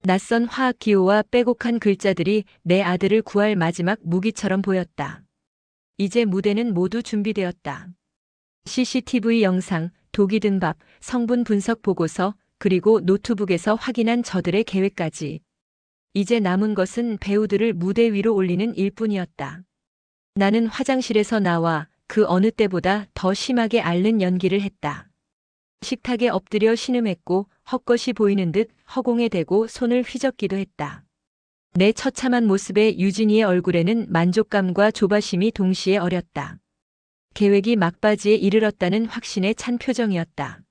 낯선 화학 기호와 빼곡한 글자들이 내 아들을 구할 마지막 무기처럼 보였다. 이제 무대는 모두 준비되었다. CCTV 영상, 독이 든 밥, 성분 분석 보고서, 그리고 노트북에서 확인한 저들의 계획까지. 이제 남은 것은 배우들을 무대 위로 올리는 일뿐이었다. 나는 화장실에서 나와 그 어느 때보다 더 심하게 앓는 연기를 했다. 식탁에 엎드려 신음했고 헛것이 보이는 듯 허공에 대고 손을 휘젓기도 했다. 내 처참한 모습에 유진이의 얼굴에는 만족감과 조바심이 동시에 어렸다. 계획이 막바지에 이르렀다는 확신에 찬 표정이었다.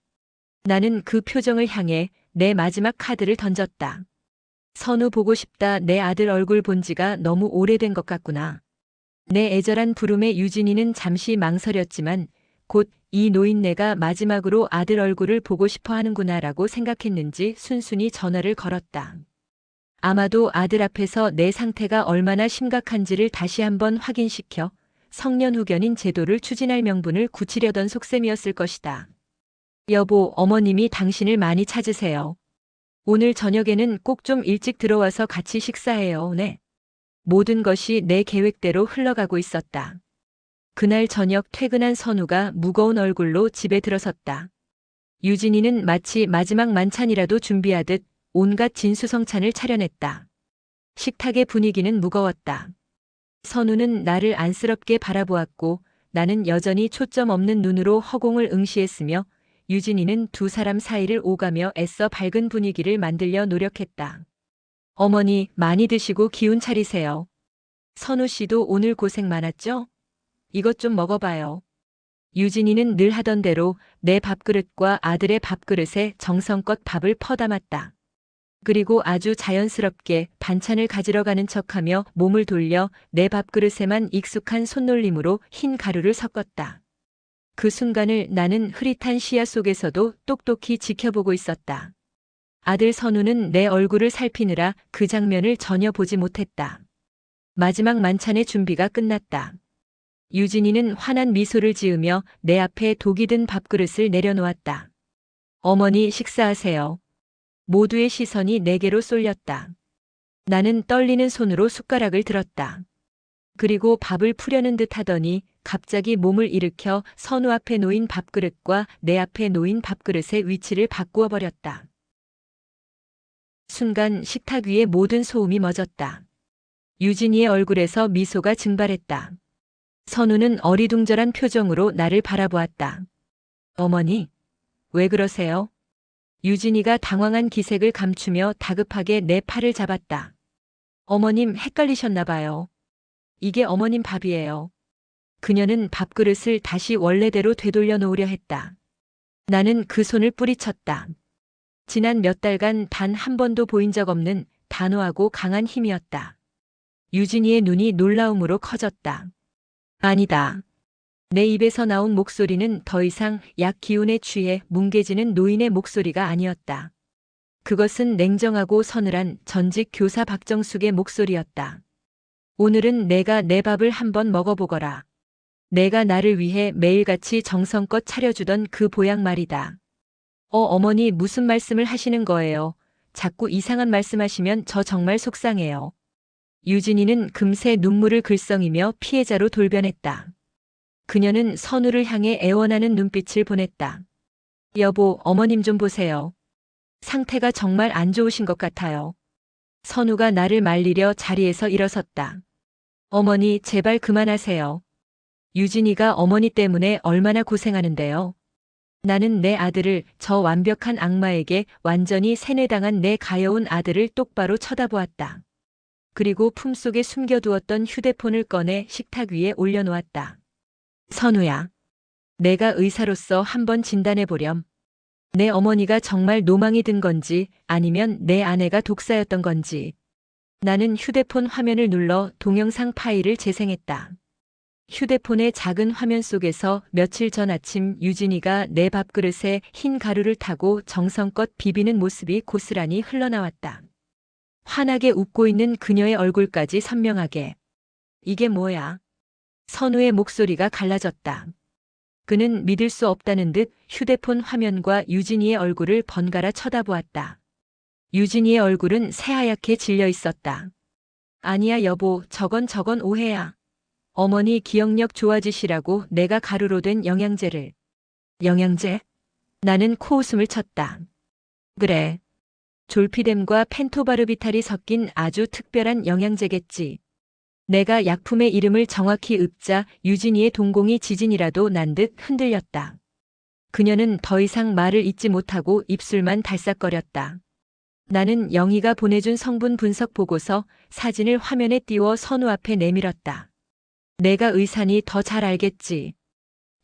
나는 그 표정을 향해 내 마지막 카드를 던졌다. 선우 보고 싶다. 내 아들 얼굴 본 지가 너무 오래된 것 같구나. 내 애절한 부름에 유진이는 잠시 망설였지만 곧 이 노인네가 마지막으로 아들 얼굴을 보고 싶어 하는구나라고 생각했는지 순순히 전화를 걸었다. 아마도 아들 앞에서 내 상태가 얼마나 심각한지를 다시 한번 확인시켜 성년 후견인 제도를 추진할 명분을 굳히려던 속셈이었을 것이다. 여보, 어머님이 당신을 많이 찾으세요. 오늘 저녁에는 꼭 좀 일찍 들어와서 같이 식사해요. 네. 모든 것이 내 계획대로 흘러가고 있었다. 그날 저녁 퇴근한 선우가 무거운 얼굴로 집에 들어섰다. 유진이는 마치 마지막 만찬이라도 준비하듯 온갖 진수성찬을 차려냈다. 식탁의 분위기는 무거웠다. 선우는 나를 안쓰럽게 바라보았고 나는 여전히 초점 없는 눈으로 허공을 응시했으며 유진이는 두 사람 사이를 오가며 애써 밝은 분위기를 만들려 노력했다. 어머니, 많이 드시고 기운 차리세요. 선우 씨도 오늘 고생 많았죠? 이것 좀 먹어봐요. 유진이는 늘 하던 대로 내 밥그릇과 아들의 밥그릇에 정성껏 밥을 퍼담았다. 그리고 아주 자연스럽게 반찬을 가지러 가는 척하며 몸을 돌려 내 밥그릇에만 익숙한 손놀림으로 흰 가루를 섞었다. 그 순간을 나는 흐릿한 시야 속에서도 똑똑히 지켜보고 있었다. 아들 선우는 내 얼굴을 살피느라 그 장면을 전혀 보지 못했다. 마지막 만찬의 준비가 끝났다. 유진이는 환한 미소를 지으며 내 앞에 독이 든 밥그릇을 내려놓았다. 어머니, 식사하세요. 모두의 시선이 내게로 쏠렸다. 나는 떨리는 손으로 숟가락을 들었다. 그리고 밥을 푸려는 듯 하더니 갑자기 몸을 일으켜 선우 앞에 놓인 밥그릇과 내 앞에 놓인 밥그릇의 위치를 바꾸어 버렸다. 순간 식탁 위에 모든 소음이 멎었다. 유진이의 얼굴에서 미소가 증발했다. 선우는 어리둥절한 표정으로 나를 바라보았다. 어머니, 왜 그러세요? 유진이가 당황한 기색을 감추며 다급하게 내 팔을 잡았다. 어머님, 헷갈리셨나 봐요. 이게 어머님 밥이에요. 그녀는 밥그릇을 다시 원래대로 되돌려 놓으려 했다. 나는 그 손을 뿌리쳤다. 지난 몇 달간 단 한 번도 보인 적 없는 단호하고 강한 힘이었다. 유진이의 눈이 놀라움으로 커졌다. 아니다. 내 입에서 나온 목소리는 더 이상 약 기운에 취해 뭉개지는 노인의 목소리가 아니었다. 그것은 냉정하고 서늘한 전직 교사 박정숙의 목소리였다. 오늘은 내가 내 밥을 한번 먹어보거라. 내가 나를 위해 매일같이 정성껏 차려주던 그 보약 말이다. 어머니, 무슨 말씀을 하시는 거예요? 자꾸 이상한 말씀하시면 저 정말 속상해요. 유진이는 금세 눈물을 글썽이며 피해자로 돌변했다. 그녀는 선우를 향해 애원하는 눈빛을 보냈다. 여보, 어머님 좀 보세요. 상태가 정말 안 좋으신 것 같아요. 선우가 나를 말리려 자리에서 일어섰다. 어머니, 제발 그만하세요. 유진이가 어머니 때문에 얼마나 고생하는데요. 나는 내 아들을, 저 완벽한 악마에게 완전히 세뇌당한 내 가여운 아들을 똑바로 쳐다보았다. 그리고 품속에 숨겨두었던 휴대폰을 꺼내 식탁 위에 올려놓았다. 선우야. 내가 의사로서 한번 진단해 보렴. 내 어머니가 정말 노망이 든 건지 아니면 내 아내가 독사였던 건지. 나는 휴대폰 화면을 눌러 동영상 파일을 재생했다. 휴대폰의 작은 화면 속에서 며칠 전 아침 유진이가 내 밥그릇에 흰 가루를 타고 정성껏 비비는 모습이 고스란히 흘러나왔다. 환하게 웃고 있는 그녀의 얼굴까지 선명하게. 이게 뭐야? 선우의 목소리가 갈라졌다. 그는 믿을 수 없다는 듯 휴대폰 화면과 유진이의 얼굴을 번갈아 쳐다보았다. 유진이의 얼굴은 새하얗게 질려 있었다. 아니야 여보, 저건 오해야. 어머니 기억력 좋아지시라고 내가 가루로 된 영양제를. 영양제? 나는 코웃음을 쳤다. 그래. 졸피뎀과 펜토바르비탈이 섞인 아주 특별한 영양제겠지. 내가 약품의 이름을 정확히 읊자 유진이의 동공이 지진이라도 난 듯 흔들렸다. 그녀는 더 이상 말을 잇지 못하고 입술만 달싹거렸다. 나는 영희가 보내준 성분 분석 보고서 사진을 화면에 띄워 선우 앞에 내밀었다. 내가 의사니 더 잘 알겠지.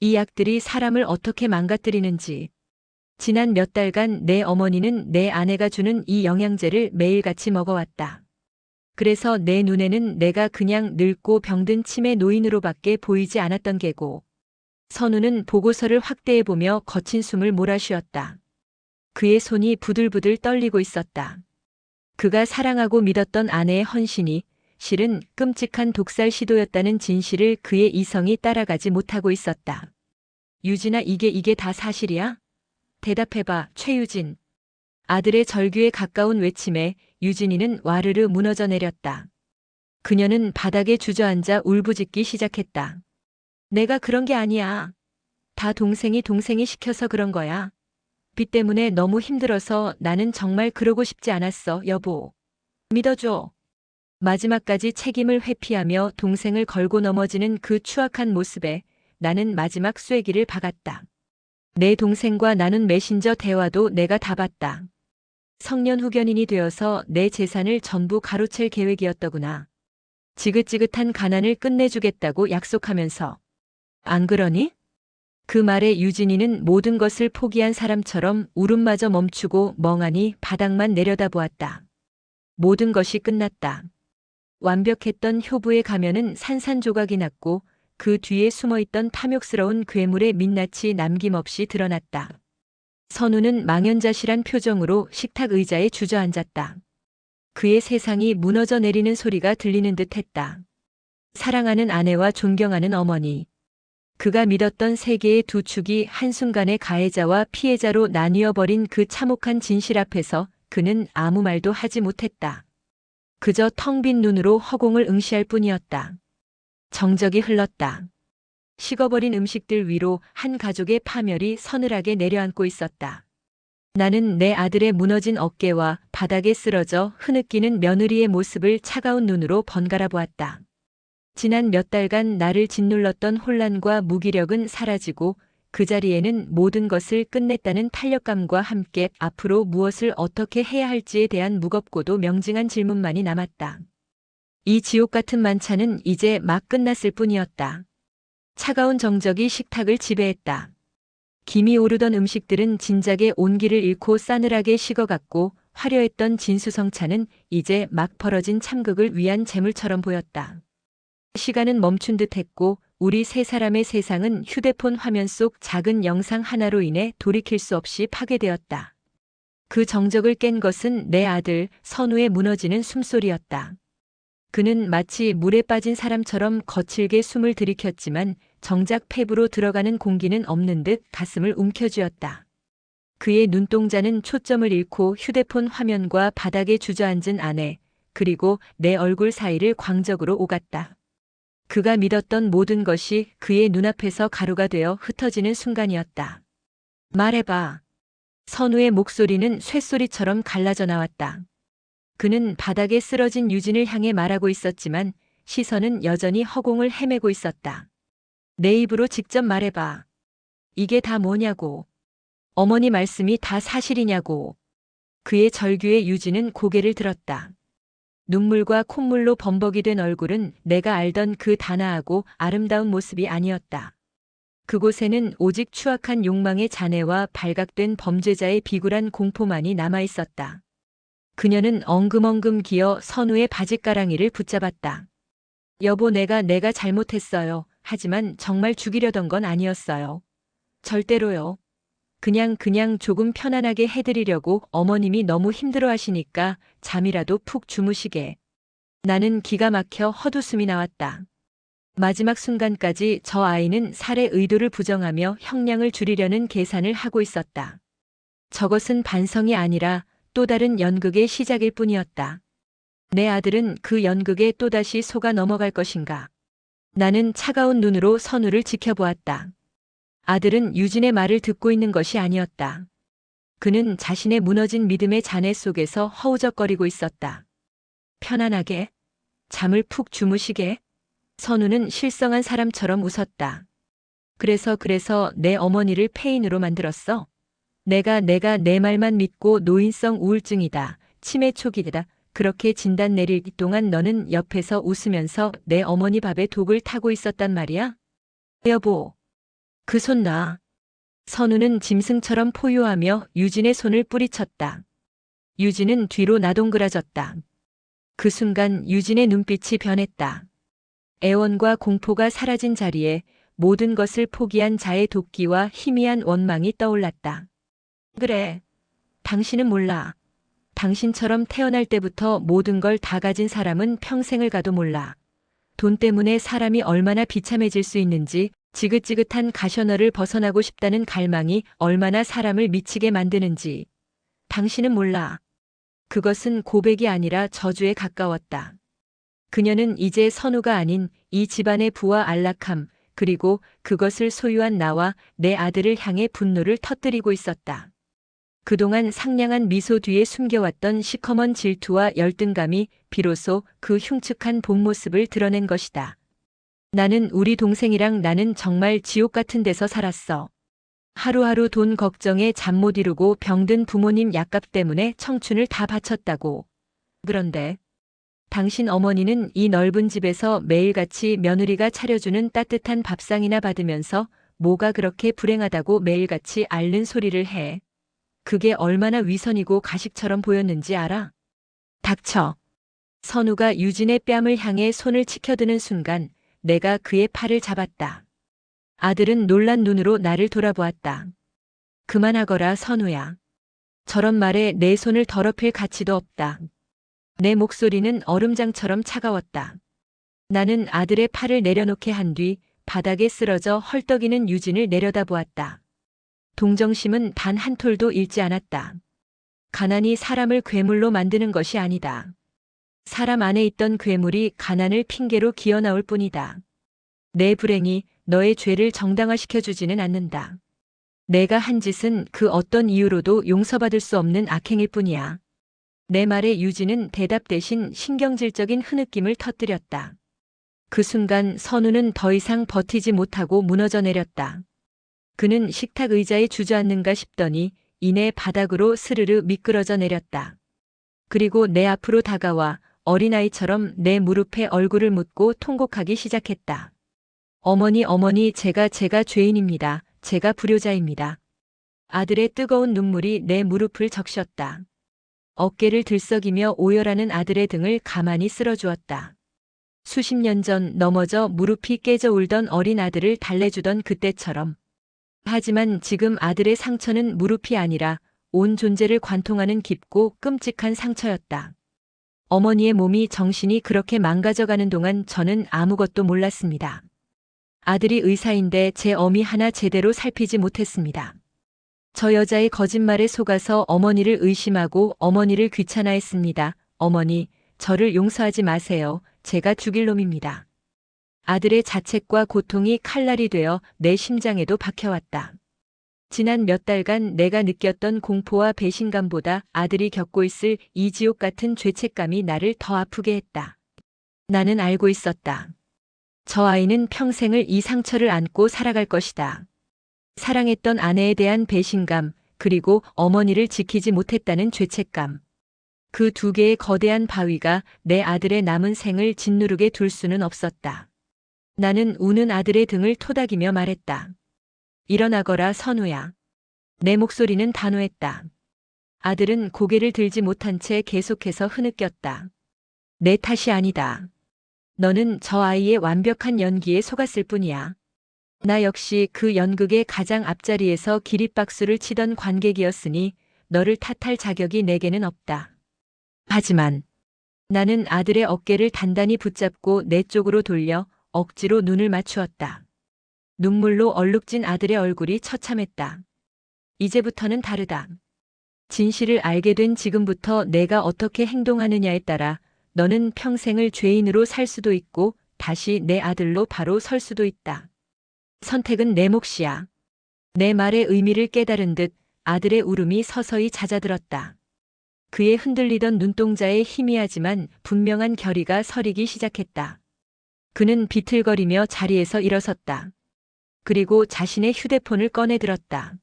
이 약들이 사람을 어떻게 망가뜨리는지. 지난 몇 달간 내 어머니는 내 아내가 주는 이 영양제를 매일같이 먹어왔다. 그래서 내 눈에는 내가 그냥 늙고 병든 치매 노인으로밖에 보이지 않았던 게고. 선우는 보고서를 확대해보며 거친 숨을 몰아쉬었다. 그의 손이 부들부들 떨리고 있었다. 그가 사랑하고 믿었던 아내의 헌신이 실은 끔찍한 독살 시도였다는 진실을 그의 이성이 따라가지 못하고 있었다. 유진아, 이게 다 사실이야? 대답해봐, 최유진. 아들의 절규에 가까운 외침에 유진이는 와르르 무너져 내렸다. 그녀는 바닥에 주저앉아 울부짖기 시작했다. 내가 그런 게 아니야. 다 동생이 시켜서 그런 거야. 빚 때문에 너무 힘들어서 나는 정말 그러고 싶지 않았어, 여보. 믿어줘. 마지막까지 책임을 회피하며 동생을 걸고 넘어지는 그 추악한 모습에 나는 마지막 쐐기를 박았다. 내 동생과 나눈 메신저 대화도 내가 다 봤다. 성년 후견인이 되어서 내 재산을 전부 가로챌 계획이었더구나. 지긋지긋한 가난을 끝내주겠다고 약속하면서. 안 그러니? 그 말에 유진이는 모든 것을 포기한 사람처럼 울음마저 멈추고 멍하니 바닥만 내려다보았다. 모든 것이 끝났다. 완벽했던 효부의 가면은 산산조각이 났고 그 뒤에 숨어있던 탐욕스러운 괴물의 민낯이 남김없이 드러났다. 선우는 망연자실한 표정으로 식탁 의자에 주저앉았다. 그의 세상이 무너져 내리는 소리가 들리는 듯했다. 사랑하는 아내와 존경하는 어머니. 그가 믿었던 세계의 두 축이 한순간에 가해자와 피해자로 나뉘어 버린 그 참혹한 진실 앞에서 그는 아무 말도 하지 못했다. 그저 텅 빈 눈으로 허공을 응시할 뿐이었다. 정적이 흘렀다. 식어버린 음식들 위로 한 가족의 파멸이 서늘하게 내려앉고 있었다. 나는 내 아들의 무너진 어깨와 바닥에 쓰러져 흐느끼는 며느리의 모습을 차가운 눈으로 번갈아 보았다. 지난 몇 달간 나를 짓눌렀던 혼란과 무기력은 사라지고 그 자리에는 모든 것을 끝냈다는 탄력감과 함께 앞으로 무엇을 어떻게 해야 할지에 대한 무겁고도 명징한 질문만이 남았다. 이 지옥 같은 만찬은 이제 막 끝났을 뿐이었다. 차가운 정적이 식탁을 지배했다. 김이 오르던 음식들은 진작에 온기를 잃고 싸늘하게 식어갔고 화려했던 진수성찬은 이제 막 벌어진 참극을 위한 제물처럼 보였다. 시간은 멈춘 듯했고 우리 세 사람의 세상은 휴대폰 화면 속 작은 영상 하나로 인해 돌이킬 수 없이 파괴되었다. 그 정적을 깬 것은 내 아들 선우의 무너지는 숨소리였다. 그는 마치 물에 빠진 사람처럼 거칠게 숨을 들이켰지만 정작 폐부로 들어가는 공기는 없는 듯 가슴을 움켜쥐었다. 그의 눈동자는 초점을 잃고 휴대폰 화면과 바닥에 주저앉은 아내, 그리고 내 얼굴 사이를 광적으로 오갔다. 그가 믿었던 모든 것이 그의 눈앞에서 가루가 되어 흩어지는 순간이었다. 말해봐. 선우의 목소리는 쇳소리처럼 갈라져 나왔다. 그는 바닥에 쓰러진 유진을 향해 말하고 있었지만 시선은 여전히 허공을 헤매고 있었다. 내 입으로 직접 말해봐. 이게 다 뭐냐고. 어머니 말씀이 다 사실이냐고. 그의 절규에 유진은 고개를 들었다. 눈물과 콧물로 범벅이 된 얼굴은 내가 알던 그 단아하고 아름다운 모습이 아니었다. 그곳에는 오직 추악한 욕망의 잔해와 발각된 범죄자의 비굴한 공포만이 남아 있었다. 그녀는 엉금엉금 기어 선우의 바짓가랑이를 붙잡았다. 여보, 내가 잘못했어요. 하지만 정말 죽이려던 건 아니었어요. 절대로요. 그냥 조금 편안하게 해드리려고. 어머님이 너무 힘들어 하시니까 잠이라도 푹 주무시게. 나는 기가 막혀 헛웃음이 나왔다. 마지막 순간까지 저 아이는 살해 의도를 부정하며 형량을 줄이려는 계산을 하고 있었다. 저것은 반성이 아니라 또 다른 연극의 시작일 뿐이었다. 내 아들은 그 연극에 또다시 속아 넘어갈 것인가? 나는 차가운 눈으로 선우를 지켜보았다. 아들은 유진의 말을 듣고 있는 것이 아니었다. 그는 자신의 무너진 믿음의 잔해 속에서 허우적거리고 있었다. 편안하게, 잠을 푹 주무시게. 선우는 실성한 사람처럼 웃었다. 그래서 내 어머니를 폐인으로 만들었어. 내가 내 말만 믿고 노인성 우울증이다, 치매 초기다, 그렇게 진단 내릴 동안 너는 옆에서 웃으면서 내 어머니 밥에 독을 타고 있었단 말이야? 여보, 그 손 놔. 선우는 짐승처럼 포효하며 유진의 손을 뿌리쳤다. 유진은 뒤로 나동그라졌다. 그 순간 유진의 눈빛이 변했다. 애원과 공포가 사라진 자리에 모든 것을 포기한 자의 도끼와 희미한 원망이 떠올랐다. 그래, 당신은 몰라. 당신처럼 태어날 때부터 모든 걸 다 가진 사람은 평생을 가도 몰라. 돈 때문에 사람이 얼마나 비참해질 수 있는지, 지긋지긋한 가셔너를 벗어나고 싶다는 갈망이 얼마나 사람을 미치게 만드는지. 당신은 몰라. 그것은 고백이 아니라 저주에 가까웠다. 그녀는 이제 선우가 아닌 이 집안의 부와 안락함, 그리고 그것을 소유한 나와 내 아들을 향해 분노를 터뜨리고 있었다. 그동안 상냥한 미소 뒤에 숨겨왔던 시커먼 질투와 열등감이 비로소 그 흉측한 본 모습을 드러낸 것이다. 우리 동생이랑 나는 정말 지옥 같은 데서 살았어. 하루하루 돈 걱정에 잠 못 이루고 병든 부모님 약값 때문에 청춘을 다 바쳤다고. 그런데 당신 어머니는 이 넓은 집에서 매일같이 며느리가 차려주는 따뜻한 밥상이나 받으면서 뭐가 그렇게 불행하다고 매일같이 앓는 소리를 해. 그게 얼마나 위선이고 가식처럼 보였는지 알아? 닥쳐. 선우가 유진의 뺨을 향해 손을 치켜드는 순간 내가 그의 팔을 잡았다. 아들은 놀란 눈으로 나를 돌아보았다. 그만하거라, 선우야. 저런 말에 내 손을 더럽힐 가치도 없다. 내 목소리는 얼음장처럼 차가웠다. 나는 아들의 팔을 내려놓게 한 뒤 바닥에 쓰러져 헐떡이는 유진을 내려다보았다. 동정심은 단 한 톨도 잃지 않았다. 가난이 사람을 괴물로 만드는 것이 아니다. 사람 안에 있던 괴물이 가난을 핑계로 기어나올 뿐이다. 내 불행이 너의 죄를 정당화시켜주지는 않는다. 내가 한 짓은 그 어떤 이유로도 용서받을 수 없는 악행일 뿐이야. 내 말에 유진은 대답 대신 신경질적인 흐느낌을 터뜨렸다. 그 순간 선우는 더 이상 버티지 못하고 무너져 내렸다. 그는 식탁 의자에 주저앉는가 싶더니 이내 바닥으로 스르르 미끄러져 내렸다. 그리고 내 앞으로 다가와 어린아이처럼 내 무릎에 얼굴을 묻고 통곡하기 시작했다. 어머니, 제가 죄인입니다. 제가 불효자입니다. 아들의 뜨거운 눈물이 내 무릎을 적셨다. 어깨를 들썩이며 오열하는 아들의 등을 가만히 쓸어주었다. 수십 년 전 넘어져 무릎이 깨져 울던 어린 아들을 달래주던 그때처럼. 하지만 지금 아들의 상처는 무릎이 아니라 온 존재를 관통하는 깊고 끔찍한 상처였다. 어머니의 몸이 정신이 그렇게 망가져가는 동안 저는 아무것도 몰랐습니다. 아들이 의사인데 제 어미 하나 제대로 살피지 못했습니다. 저 여자의 거짓말에 속아서 어머니를 의심하고 어머니를 귀찮아했습니다. 어머니, 저를 용서하지 마세요. 제가 죽일 놈입니다. 아들의 자책과 고통이 칼날이 되어 내 심장에도 박혀왔다. 지난 몇 달간 내가 느꼈던 공포와 배신감보다 아들이 겪고 있을 이 지옥 같은 죄책감이 나를 더 아프게 했다. 나는 알고 있었다. 저 아이는 평생을 이 상처를 안고 살아갈 것이다. 사랑했던 아내에 대한 배신감, 그리고 어머니를 지키지 못했다는 죄책감. 그 두 개의 거대한 바위가 내 아들의 남은 생을 짓누르게 둘 수는 없었다. 나는 우는 아들의 등을 토닥이며 말했다. 일어나거라, 선우야. 내 목소리는 단호했다. 아들은 고개를 들지 못한 채 계속해서 흐느꼈다. 내 탓이 아니다. 너는 저 아이의 완벽한 연기에 속았을 뿐이야. 나 역시 그 연극의 가장 앞자리에서 기립박수를 치던 관객이었으니 너를 탓할 자격이 내게는 없다. 하지만 나는 아들의 어깨를 단단히 붙잡고 내 쪽으로 돌려 억지로 눈을 맞추었다. 눈물로 얼룩진 아들의 얼굴이 처참했다. 이제부터는 다르다. 진실을 알게 된 지금부터 내가 어떻게 행동하느냐에 따라 너는 평생을 죄인으로 살 수도 있고 다시 내 아들로 바로 설 수도 있다. 선택은 내 몫이야. 내 말의 의미를 깨달은 듯 아들의 울음이 서서히 잦아들었다. 그의 흔들리던 눈동자에 희미하지만 분명한 결의가 서리기 시작했다. 그는 비틀거리며 자리에서 일어섰다. 그리고 자신의 휴대폰을 꺼내 들었다.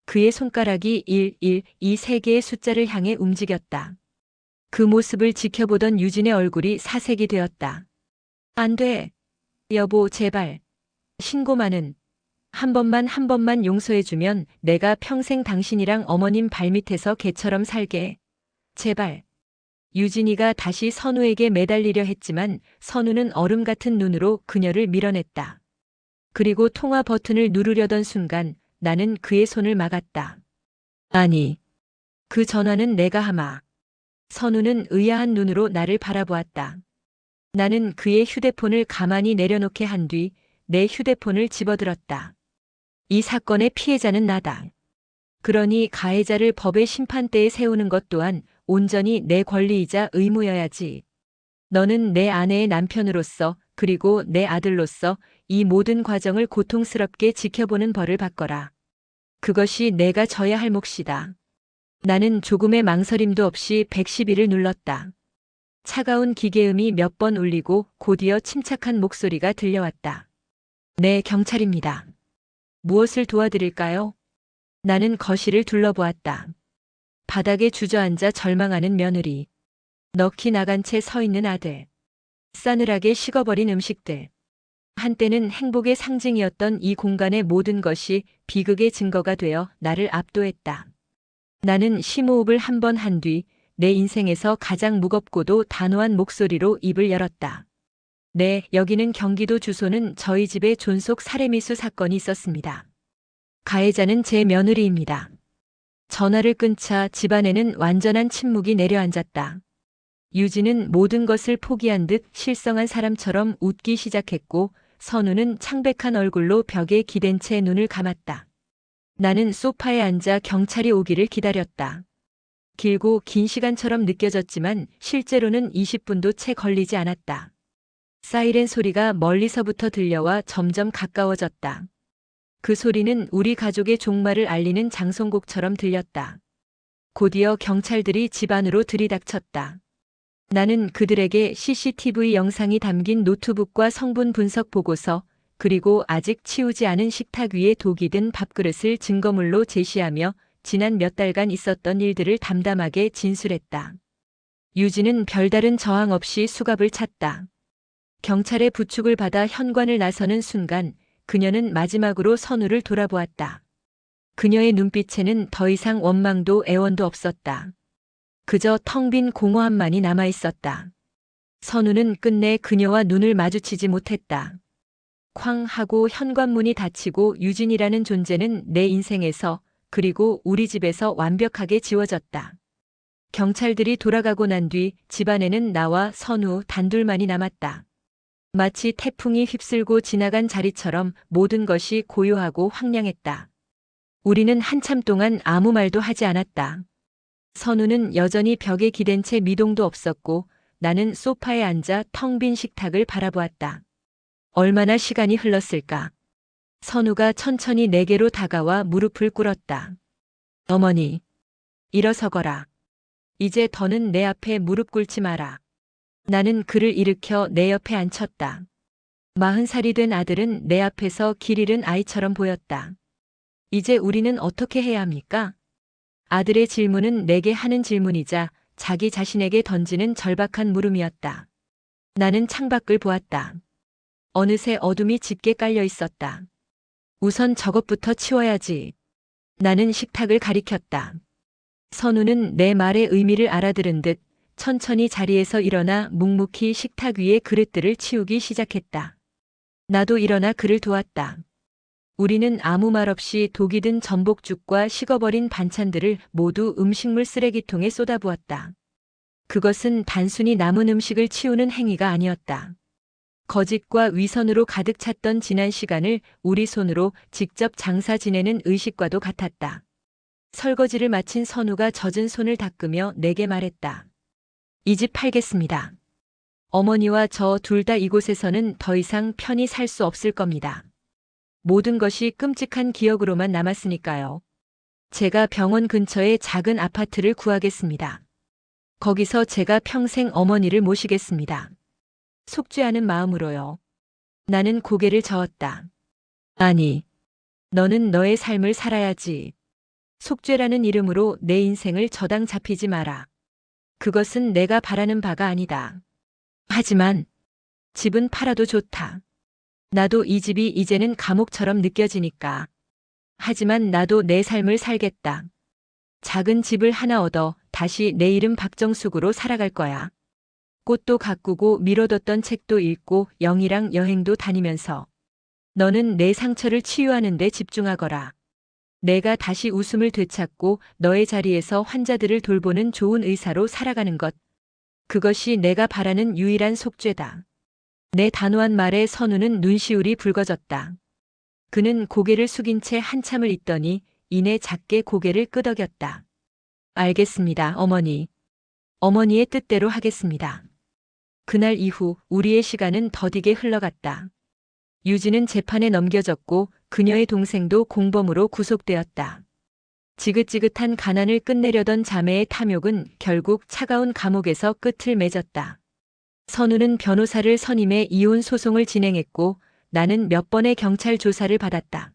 그의 손가락이 112 세 개의 숫자를 향해 움직였다. 그 모습을 지켜보던 유진의 얼굴이 사색이 되었다. 안 돼. 여보, 제발. 신고만은. 한 번만 용서해주면 내가 평생 당신이랑 어머님 발밑에서 개처럼 살게. 제발. 유진이가 다시 선우에게 매달리려 했지만 선우는 얼음 같은 눈으로 그녀를 밀어냈다. 그리고 통화 버튼을 누르려던 순간 나는 그의 손을 막았다. 아니, 그 전화는 내가 하마. 선우는 의아한 눈으로 나를 바라보았다. 나는 그의 휴대폰을 가만히 내려놓게 한 뒤 내 휴대폰을 집어들었다. 이 사건의 피해자는 나다. 그러니 가해자를 법의 심판대에 세우는 것 또한 온전히 내 권리이자 의무여야지. 너는 내 아내의 남편으로서 그리고 내 아들로서 이 모든 과정을 고통스럽게 지켜보는 벌을 받거라. 그것이 내가 져야 할 몫이다. 나는 조금의 망설임도 없이 112를 눌렀다. 차가운 기계음이 몇 번 울리고 곧이어 침착한 목소리가 들려왔다. 네, 경찰입니다. 무엇을 도와드릴까요? 나는 거실을 둘러보았다. 바닥에 주저앉아 절망하는 며느리. 넋이 나간 채 서 있는 아들. 싸늘하게 식어버린 음식들. 한때는 행복의 상징이었던 이 공간의 모든 것이 비극의 증거가 되어 나를 압도했다. 나는 심호흡을 한 번 한 뒤 내 인생에서 가장 무겁고도 단호한 목소리로 입을 열었다. 네, 여기는 경기도, 주소는 저희 집에 존속 살해미수 사건이 있었습니다. 가해자는 제 며느리입니다. 전화를 끊자 집안에는 완전한 침묵이 내려앉았다. 유진은 모든 것을 포기한 듯 실성한 사람처럼 웃기 시작했고 선우는 창백한 얼굴로 벽에 기댄 채 눈을 감았다. 나는 소파에 앉아 경찰이 오기를 기다렸다. 길고 긴 시간처럼 느껴졌지만 실제로는 20분도 채 걸리지 않았다. 사이렌 소리가 멀리서부터 들려와 점점 가까워졌다. 그 소리는 우리 가족의 종말을 알리는 장송곡처럼 들렸다. 곧이어 경찰들이 집 안으로 들이닥쳤다. 나는 그들에게 CCTV 영상이 담긴 노트북과 성분 분석 보고서, 그리고 아직 치우지 않은 식탁 위에 독이 든 밥그릇을 증거물로 제시하며 지난 몇 달간 있었던 일들을 담담하게 진술했다. 유진은 별다른 저항 없이 수갑을 찼다. 경찰의 부축을 받아 현관을 나서는 순간 그녀는 마지막으로 선우를 돌아보았다. 그녀의 눈빛에는 더 이상 원망도 애원도 없었다. 그저 텅 빈 공허함만이 남아있었다. 선우는 끝내 그녀와 눈을 마주치지 못했다. 쾅 하고 현관문이 닫히고 유진이라는 존재는 내 인생에서 그리고 우리 집에서 완벽하게 지워졌다. 경찰들이 돌아가고 난 뒤 집안에는 나와 선우 단둘만이 남았다. 마치 태풍이 휩쓸고 지나간 자리처럼 모든 것이 고요하고 황량했다. 우리는 한참 동안 아무 말도 하지 않았다. 선우는 여전히 벽에 기댄 채 미동도 없었고 나는 소파에 앉아 텅 빈 식탁을 바라보았다. 얼마나 시간이 흘렀을까? 선우가 천천히 내게로 다가와 무릎을 꿇었다. 어머니, 일어서거라. 이제 더는 내 앞에 무릎 꿇지 마라. 나는 그를 일으켜 내 옆에 앉혔다. 40살이 된 아들은 내 앞에서 길 잃은 아이처럼 보였다. 이제 우리는 어떻게 해야 합니까? 아들의 질문은 내게 하는 질문이자 자기 자신에게 던지는 절박한 물음이었다. 나는 창밖을 보았다. 어느새 어둠이 짙게 깔려 있었다. 우선 저것부터 치워야지. 나는 식탁을 가리켰다. 선우는 내 말의 의미를 알아들은 듯 천천히 자리에서 일어나 묵묵히 식탁 위의 그릇들을 치우기 시작했다. 나도 일어나 그를 도왔다. 우리는 아무 말 없이 독이 든 전복죽과 식어버린 반찬들을 모두 음식물 쓰레기통에 쏟아부었다. 그것은 단순히 남은 음식을 치우는 행위가 아니었다. 거짓과 위선으로 가득 찼던 지난 시간을 우리 손으로 직접 장사 지내는 의식과도 같았다. 설거지를 마친 선우가 젖은 손을 닦으며 내게 말했다. 이 집 팔겠습니다. 어머니와 저 둘 다 이곳에서는 더 이상 편히 살 수 없을 겁니다. 모든 것이 끔찍한 기억으로만 남았으니까요. 제가 병원 근처에 작은 아파트를 구하겠습니다. 거기서 제가 평생 어머니를 모시겠습니다. 속죄하는 마음으로요. 나는 고개를 저었다. 아니, 너는 너의 삶을 살아야지. 속죄라는 이름으로 내 인생을 저당 잡히지 마라. 그것은 내가 바라는 바가 아니다. 하지만 집은 팔아도 좋다. 나도 이 집이 이제는 감옥처럼 느껴지니까. 하지만 나도 내 삶을 살겠다. 작은 집을 하나 얻어 다시 내 이름 박정숙으로 살아갈 거야. 꽃도 가꾸고 미뤄뒀던 책도 읽고 영희랑 여행도 다니면서. 너는 내 상처를 치유하는 데 집중하거라. 내가 다시 웃음을 되찾고 너의 자리에서 환자들을 돌보는 좋은 의사로 살아가는 것. 그것이 내가 바라는 유일한 속죄다. 내 단호한 말에 선우는 눈시울이 붉어졌다. 그는 고개를 숙인 채 한참을 있더니 이내 작게 고개를 끄덕였다. 알겠습니다, 어머니. 어머니의 뜻대로 하겠습니다. 그날 이후 우리의 시간은 더디게 흘러갔다. 유진은 재판에 넘겨졌고 그녀의 동생도 공범으로 구속되었다. 지긋지긋한 가난을 끝내려던 자매의 탐욕은 결국 차가운 감옥에서 끝을 맺었다. 선우는 변호사를 선임해 이혼 소송을 진행했고 나는 몇 번의 경찰 조사를 받았다.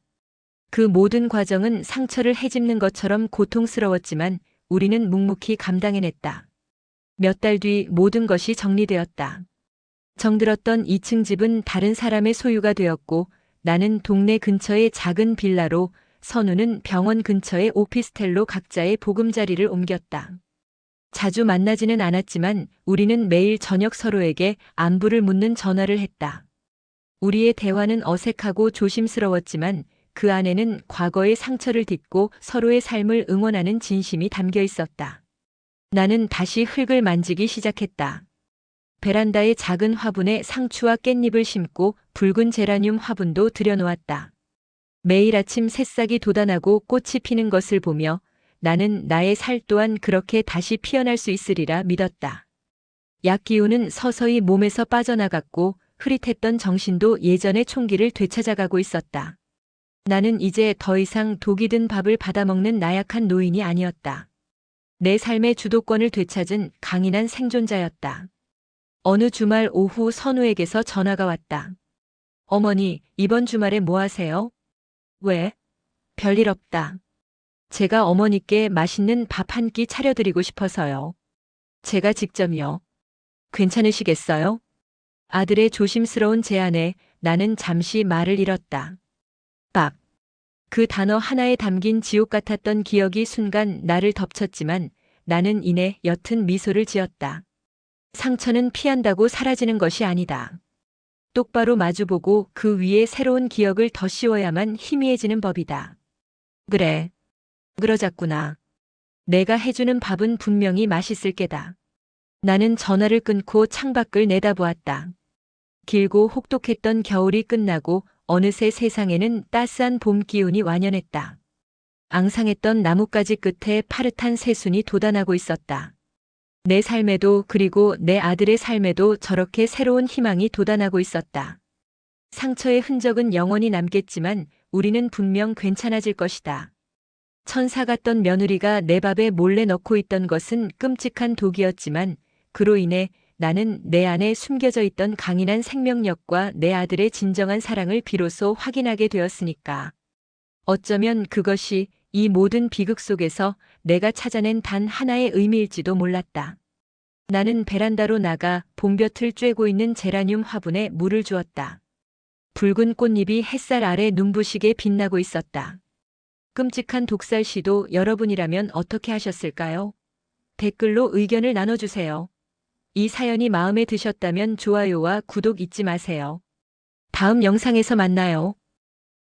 그 모든 과정은 상처를 헤집는 것처럼 고통스러웠지만 우리는 묵묵히 감당해냈다. 몇 달 뒤 모든 것이 정리되었다. 정들었던 2층 집은 다른 사람의 소유가 되었고 나는 동네 근처의 작은 빌라로, 선우는 병원 근처의 오피스텔로 각자의 보금자리를 옮겼다. 자주 만나지는 않았지만 우리는 매일 저녁 서로에게 안부를 묻는 전화를 했다. 우리의 대화는 어색하고 조심스러웠지만 그 안에는 과거의 상처를 딛고 서로의 삶을 응원하는 진심이 담겨 있었다. 나는 다시 흙을 만지기 시작했다. 베란다의 작은 화분에 상추와 깻잎을 심고 붉은 제라늄 화분도 들여놓았다. 매일 아침 새싹이 돋아나고 꽃이 피는 것을 보며 나는 나의 살 또한 그렇게 다시 피어날 수 있으리라 믿었다. 약기운은 서서히 몸에서 빠져나갔고 흐릿했던 정신도 예전의 총기를 되찾아가고 있었다. 나는 이제 더 이상 독이 든 밥을 받아먹는 나약한 노인이 아니었다. 내 삶의 주도권을 되찾은 강인한 생존자였다. 어느 주말 오후 선우에게서 전화가 왔다. 어머니, 이번 주말에 뭐 하세요? 왜? 별일 없다. 제가 어머니께 맛있는 밥 한 끼 차려드리고 싶어서요. 제가 직접요. 괜찮으시겠어요? 아들의 조심스러운 제안에 나는 잠시 말을 잃었다. 밥. 그 단어 하나에 담긴 지옥 같았던 기억이 순간 나를 덮쳤지만 나는 이내 옅은 미소를 지었다. 상처는 피한다고 사라지는 것이 아니다. 똑바로 마주보고 그 위에 새로운 기억을 더 씌워야만 희미해지는 법이다. 그래. 그러자꾸나. 내가 해주는 밥은 분명히 맛있을 게다. 나는 전화를 끊고 창밖을 내다보았다. 길고 혹독했던 겨울이 끝나고 어느새 세상에는 따스한 봄 기운이 완연했다. 앙상했던 나뭇가지 끝에 파릇한 새순이 돋아나고 있었다. 내 삶에도 그리고 내 아들의 삶에도 저렇게 새로운 희망이 돋아나고 있었다. 상처의 흔적은 영원히 남겠지만 우리는 분명 괜찮아질 것이다. 천사 같던 며느리가 내 밥에 몰래 넣고 있던 것은 끔찍한 독이었지만 그로 인해 나는 내 안에 숨겨져 있던 강인한 생명력과 내 아들의 진정한 사랑을 비로소 확인하게 되었으니까. 어쩌면 그것이 이 모든 비극 속에서 내가 찾아낸 단 하나의 의미일지도 몰랐다. 나는 베란다로 나가 봄볕을 쬐고 있는 제라늄 화분에 물을 주었다. 붉은 꽃잎이 햇살 아래 눈부시게 빛나고 있었다. 끔찍한 독살시도 여러분이라면 어떻게 하셨을까요? 댓글로 의견을 나눠주세요. 이 사연이 마음에 드셨다면 좋아요와 구독 잊지 마세요. 다음 영상에서 만나요.